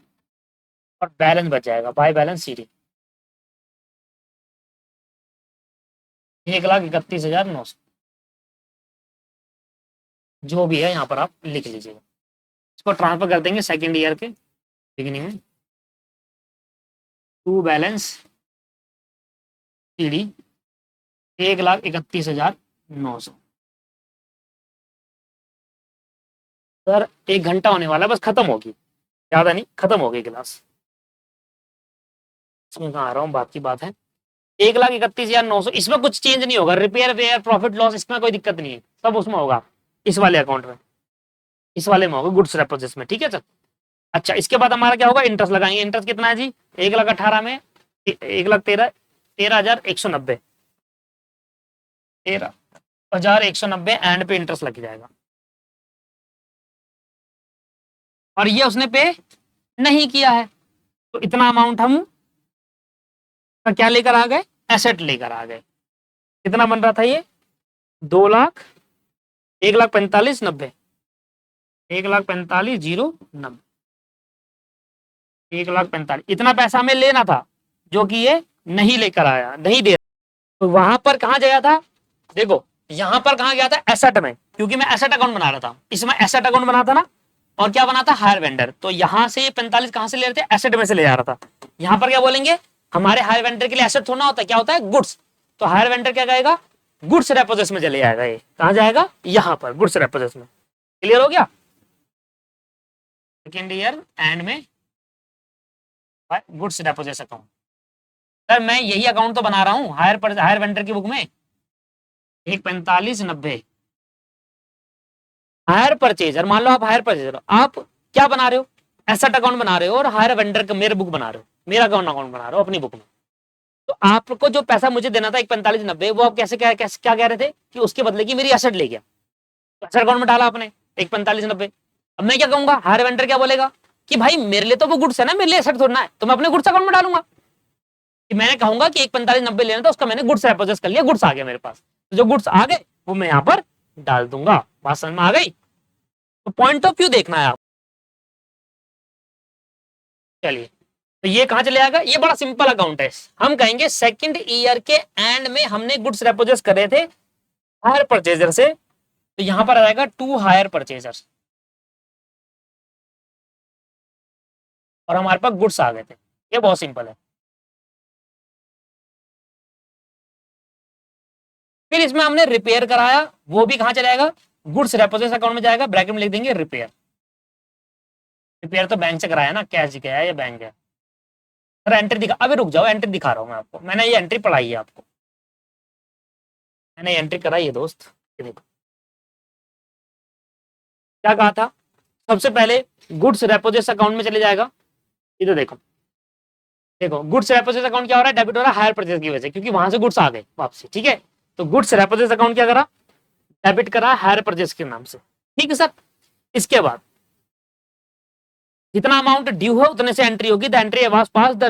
A: और बैलेंस बच जाएगा बाय बैलेंस सीडी 1,31,900, जो भी है यहाँ पर आप लिख लीजिएगा। इसको ट्रांसफर कर देंगे सेकेंड ईयर के बिगिनिंग में, टू बैलेंस सीडी 1,31,900। सर 1 घंटा होने वाला है, बस खत्म होगी, ज्यादा नहीं, खत्म हो गई क्लास। इसमें कहाँ आ रहा हूँ, बात की बात है 1,31,900, इसमें कुछ चेंज नहीं होगा, रिपेयर वेयर प्रॉफिट लॉस इसमें कोई दिक्कत नहीं है, सब उसमें होगा, इस वाले अकाउंट में, इस वाले में होगा गुड्स रेपोजिस में। ठीक है सर। अच्छा, इसके बाद हमारा क्या होगा, इंटरेस्ट लगाएंगे। इंटरेस्ट कितना है जी, 1,18,000 में 1,13,190, 13,190 एंड पे इंटरेस्ट लग जाएगा, और ये उसने पे नहीं किया है, तो इतना अमाउंट हम क्या लेकर आ गए, एसेट लेकर आ गए। कितना बन रहा था ये, 2,00,000, 1,45,90, 1,45,090, 1,45,000, इतना पैसा हमें लेना था जो कि ये नहीं लेकर आया, नहीं दे। तो वहां पर कहां गया था, देखो यहां पर कहां गया था, एसेट में, क्योंकि मैं एसेट अकाउंट बना रहा था, इसमें एसेट अकाउंट बना था ना, और क्या बना था, हायर वेंडर। तो यहां से 45 कहां से ले रहे थे, एसेट में से ले जा रहा था। यहां पर क्या बोलेंगे, हमारे हायर वेंडर के लिए एसेट थोड़ा होता है, क्या होता है, गुड्स। तो हायर वेंडर क्या कहेगा, गुड्स रेपोजिस में चले जाएगा, ये कहां जाएगा, यहां पर गुड्स रेपोजिस में। क्लियर हो गया, सेकेंड ईयर एंड में गुड्स रेपोजिस अकाउंट। सर मैं यही अकाउंट तो बना रहा हूं हायर वेंडर की बुक में, 1,45,90 हायर परचेजर। मान लो आप हायर परचेजर, आप क्या बना रहे हो, एसेट अकाउंट बना रहे हो, और हायर वेंडर का मेरे बुक बना रहे हो, मेरा अकाउंट बना रहे हो अपनी बुक में। तो आपको जो पैसा मुझे देना था 1,45,90, वो आप कैसे क्या कह रहे थे कि उसके बदले की मेरी एसेट ले गया, तो एसेट अकाउंट में डाला आपने 1,45,90। अब मैं क्या कहूंगा, हायर वेंडर क्या बोलेगा कि भाई मेरे लिए तो वो गुड्स है ना, मेरे लिए एसेट थोड़ा है, तो मैं अपने गुड्स अकाउंट में डालूंगा। कि मैंने कहूंगा कि 1,45,90 लेना था, उसका मैंने गुड्स रेपोजेस कर लिया, गुड्स आ गया मेरे पास, तो जो गुड्स आ गए वो मैं यहाँ पर डाल दूंगा। बात समझ में आ गई, तो पॉइंट ऑफ व्यू देखना है आप। चलिए, तो ये कहां चले जाएगा, ये बड़ा सिंपल अकाउंट है। हम कहेंगे सेकंड ईयर के एंड में हमने गुड्स रेपोजेस करे थे हायर परचेजर से, तो यहां पर आ जाएगा टू हायर परचेजर्स, और हमारे पास गुड्स आ गए थे। ये बहुत सिंपल है। फिर इसमें हमने रिपेयर कराया, वो भी कहां चलाएगा, गुड्स रेपोजिट अकाउंट में जाएगा, ब्रैकेट में लिख देंगे रिपेयर। रिपेयर तो बैंक से कराया ना, कैश गया है या बैंक है। सर एंट्री दिखा, अभी रुक जाओ, एंट्री दिखा रहा हूं मैं आपको, मैंने ये एंट्री पढ़ाई है आपको, मैंने एंट्री कराई है दोस्त। ये देखो क्या कहा था, सबसे पहले गुड्स रेपोजिट अकाउंट में चले जाएगा। इधर देखो, देखो गुड्स रेपोजिट अकाउंट क्या हो रहा है, डेबिट हो रहा है हायर परचेज की वजह से, क्योंकि वहां से गुड्स आ गए वापसी। ठीक है, तो गुड्स रेपोजिट अकाउंट क्या करा, डेबिट करा हायर परचेज के नाम से। ठीक है सर, इसके बाद जितना अमाउंट ड्यू है उतने से एंट्री होगी, the entry was pass the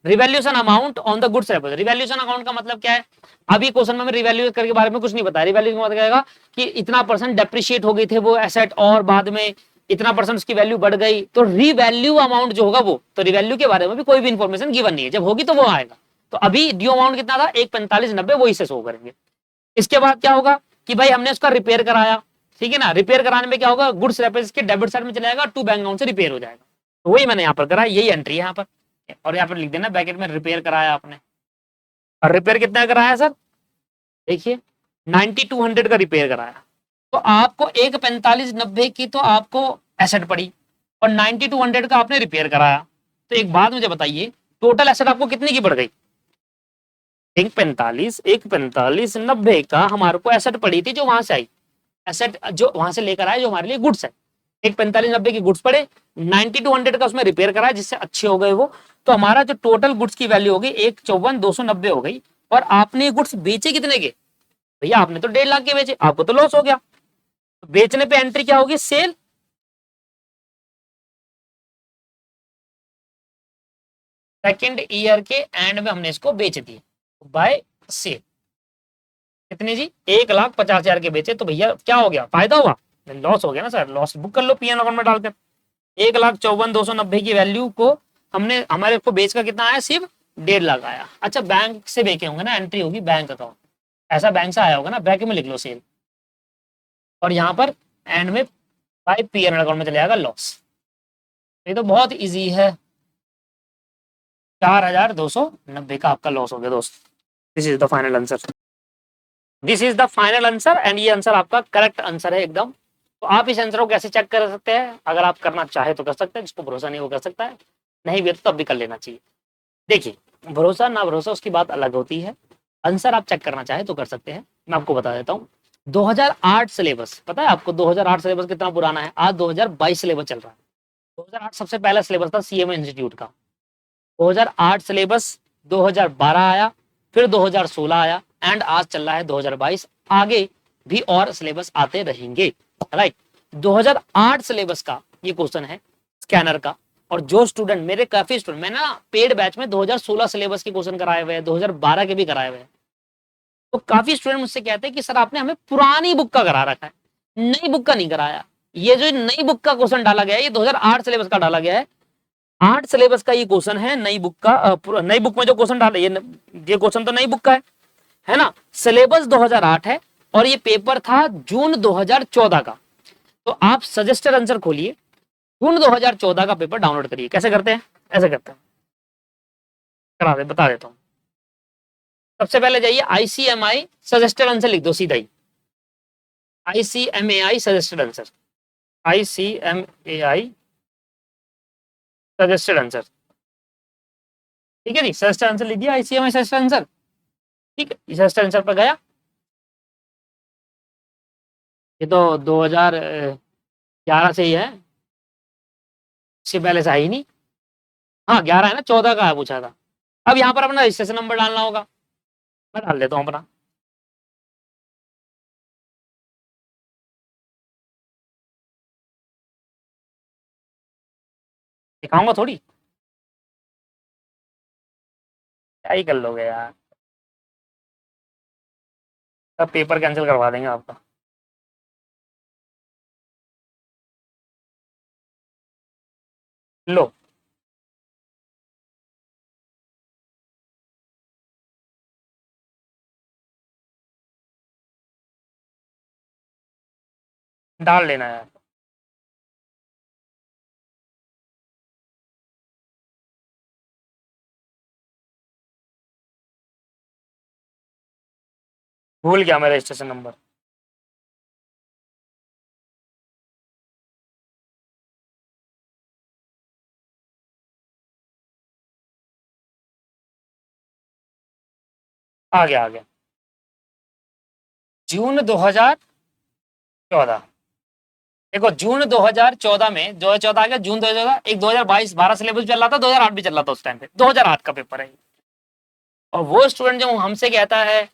A: revaluation amount on the goods repossessed. Revaluation account का मतलब क्या है, अभी क्वेश्चन में रिवैल्यूएट करके बारे में कुछ नहीं बताया। रिवैल्यूएशन का मतलब कहेगा कि इतना परसेंट डेप्रिशिएट हो गई थे वो एसेट, और बाद में इतना परसेंट उसकी वैल्यू बढ़ गई, तो रिवैल्यू अमाउंट जो होगा वो, तो रिवैल्यू के बारे में भी कोई भी इंफॉर्मेशन गिवन नहीं है, जब होगी तो वो आएगा। तो अभी ड्यू अमाउंट कितना था, 1,45,90, वो इसे शो करेंगे। इसके बाद क्या होगा कि भाई हमने उसका रिपेयर कराया, ठीक है ना, रिपेयर कराने में क्या होगा, गुड्स रेपोजिट के डेबिट साइड में चला जाएगा, टू बैंक अकाउंट से रिपेयर हो जाएगा। तो वही मैंने यहाँ पर करा, यही एंट्री है यहाँ पर, और यहाँ पर लिख देना बैकेट में रिपेयर कराया आपने। और रिपेयर कितना कराया सर, देखिए 9200 का रिपेयर कराया। तो आपको 1,45,90 की तो आपको एसेट पड़ी, और 9200 का आपने रिपेयर कराया, तो एक बात मुझे बताइए, टोटल एसेट आपको कितने की पड़ गई? एक 45 90 का हमारे को एसेट पड़ी थी, जो वहां से आई, एसेट जो वहां से लेकर आए, जो हमारे लिए गुड्स है। एक 45 90 की गुड्स पड़े, 90 to 100 का उसमें रिपेयर कराया, जिससे अच्छे हो गए वो। तो हमारा जो टोटल गुड्स की वैल्यू हो गई 154,290 हो गई। और आपने गुड्स बेचे कितने के? भैया आपने तो 1.5 लाख के बेचे, आपको तो लॉस हो गया। बेचने पे एंट्री क्या होगी? सेल। सेकेंड ईयर के एंड में हमने इसको बेच दिए बाय सेल। कितने जी? 1,50,000 के बेचे, तो भैया क्या हो गया? फायदा हुआ? लॉस हो गया ना सर, लॉस बुक कर लो पीएन अकाउंट में डालकर। 1,54,290 की वैल्यू को हमने, हमारे को बेच का कितना आया? सिर्फ 1.5 लाख आया। अच्छा, बैंक से बेचे होंगे ना, एंट्री होगी बैंक अकाउंट, ऐसा बैंक से आया होगा ना, बैंक में लिख लो सेल, और यहाँ पर एंड में बाय पीएन अकाउंट में चले जाएगा लॉस। ये तो बहुत इजी है। 4,290 का आपका लॉस हो गया दोस्त। This is the final answer. This is the final answer, and ये आंसर आपका करेक्ट आंसर है एकदम। तो आप इस आंसर को कैसे चेक कर सकते हैं? अगर आप करना चाहे तो कर सकते हैं, जिसको भरोसा नहीं वो कर सकता है, नहीं भी तो तब भी कर लेना चाहिए। देखिए, भरोसा ना भरोसा उसकी बात अलग होती है, आंसर आप चेक करना चाहे तो कर सकते हैं। मैं आपको बता देता हूँ, 2008 सिलेबस, पता है आपको 2008 सिलेबस कितना पुराना है? आज 2022 सिलेबस चल रहा है। 2008 सबसे पहला सिलेबस था सीएमए इंस्टीट्यूट का। 2008 सिलेबस 2012 आया, फिर 2016 आया, एंड आज चल रहा है 2022। आगे भी और सिलेबस आते रहेंगे, राइट। 2008 सिलेबस का ये क्वेश्चन है स्कैनर का। और जो स्टूडेंट, मेरे काफी स्टूडेंट, मैंने ना पेड बैच में 2016 सिलेबस के क्वेश्चन कराए हुए हैं, 2012 के भी कराए हुए हैं। तो काफी स्टूडेंट मुझसे कहते हैं कि सर आपने हमें पुरानी बुक का करा रखा है, नई बुक का नहीं कराया। ये जो नई बुक का क्वेश्चन डाला गया है, ये 2008 सिलेबस का डाला गया है। 8 सिलेबस का ये क्वेश्चन है नई बुक का। नई बुक में जो क्वेश्चन डाले, ये क्वेश्चन तो नई बुक का है ना। सिलेबस 2008 है, और ये पेपर था जून 2014 का। तो आप सजेस्टेड आंसर खोलिए, जून 2014 का पेपर डाउनलोड करिए। कैसे करते हैं? ऐसे करते हैं, करा दे, बता देता हूं। सबसे पहले जाइए आईसीएमआई सजेस्टेड आंसर लिख दो सीधा ही, ICMAI suggested answer, ICMAI suggested answer. ठीक है जी, सजेस्टेड आंसर लिख दिया, आईसीएमआई सजेस्टेड आंसर। ठीक है, सजेस्टेड आंसर पर गया। ये तो 2011 से ही है, इससे पहले से आई नहीं। हाँ 11 है ना, 14 का है पूछा था। अब यहाँ पर अपना रजिस्ट्रेशन नंबर डालना होगा, मैं डाल देता हूँ अपना। दिखाऊंगा थोड़ी, क्या ही कर लोगे यार, सब पेपर कैंसिल करवा देंगे आपका। लो, डाल लेना यार। भूल गया मैं रजिस्ट्रेशन नंबर। आ गया, आ गया। जून 2014। देखो जून 2014 में 2014 आ गया, जून 2014, एक 2022 12 सिलेबस चल रहा था, 2008 भी चल रहा था उस टाइम पे, 2008 का पेपर है। और वो स्टूडेंट जो हमसे कहता है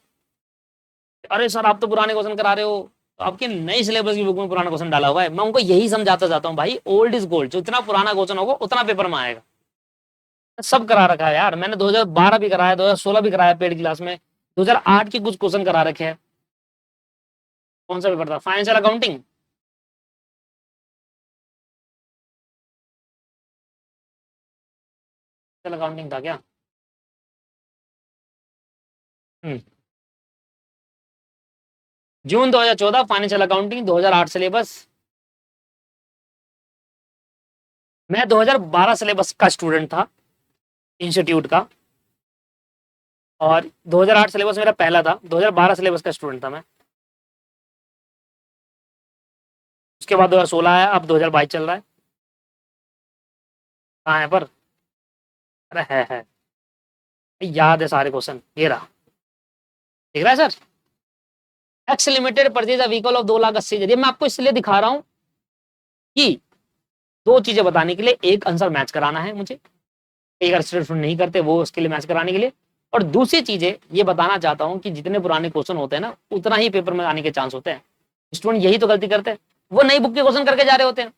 A: अरे सर आप तो पुराने क्वेश्चन करा रहे हो, तो आपके नई सिलेबस की बुक में पुराना क्वेश्चन डाला हुआ है। मैं उनको यही समझाता जाता हूँ, भाई ओल्ड इज गोल्ड, जो इतना पुराना क्वेश्चन होगा उतना पेपर में आएगा। सब करा रखा है यार मैंने, 2012 भी कराया, 2016 भी कराया पेड क्लास में, 2008 के कुछ क्वेश्चन करा रखे हैं। कौन सा पेपर था? Financial accounting. अकाउंटिंग था क्या? हम्म, जून 2014 फाइनेंशियल अकाउंटिंग, 2008 सिलेबस। मैं 2012 सिलेबस का स्टूडेंट था इंस्टीट्यूट का, और 2008 सिलेबस मेरा पहला था, 2012 सिलेबस का स्टूडेंट था मैं। उसके बाद 2016 आया, अब 2022 चल रहा है। कहाँ है पर? अरे है, याद है सारे क्वेश्चन, ये रहा, दिख रहा है sir. X limited purchase a vehicle of 2,80,000। मैं आपको इसलिए दिखा रहा हूं कि दो चीजें बताने के लिए, एक आंसर मैच कराना है मुझे, एक अगर स्टूडेंट नहीं करते वो उसके लिए मैच कराने के लिए, और दूसरी चीजें ये बताना चाहता हूं कि जितने पुराने क्वेश्चन होते हैं ना उतना ही पेपर में आने के चांस होते हैं। स्टूडेंट यही तो गलती करते हैं, वो नई बुक के क्वेश्चन करके जा रहे होते हैं,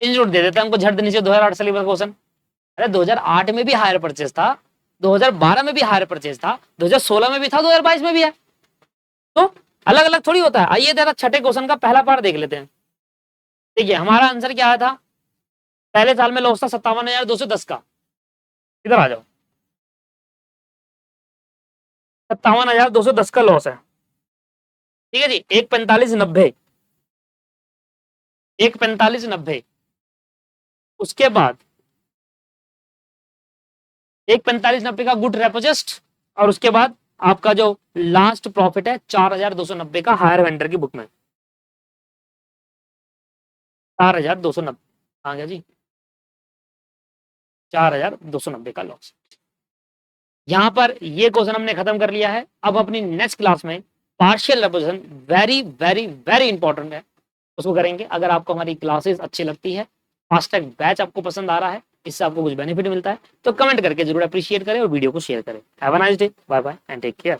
A: इंस्टीट्यूट दे देता है हमको झट नीचे 2008 सिलेबस क्वेश्चन। अरे 2008 में भी हायर परचेज था, 2012 में भी हायर परचेज था, 2016 में भी था, 2022 में भी है, तो अलग अलग थोड़ी होता है। आइए जरा छठे क्वेश्चन का पहला पार्ट देख लेते हैं। देखिए हमारा आंसर क्या आया था, पहले साल में लॉस था 57,210 का, इधर आ जाओ, 57,210 का लॉस है, ठीक है जी। 1,45,90, 1,45,90, उसके बाद 1,45,90 का गुड रेपोजेस्ट, और उसके बाद आपका जो लास्ट प्रॉफिट है 4,290 का हायर वेंडर की बुक में, 4,290 आ गया जी, 4,290 का लॉस। यहां पर ये क्वेश्चन हमने खत्म कर लिया है। अब अपनी नेक्स्ट क्लास में partial रेपोजिशन, very very very important है, उसको करेंगे। अगर आपको हमारी क्लासेस अच्छी लगती है, फास्टैग बैच आपको पसंद आ रहा है, इससे आपको कुछ बेनिफिट मिलता है, तो कमेंट करके जरूर अप्रिशिएट करें और वीडियो को शेयर करें। Have a nice day, bye bye and take care.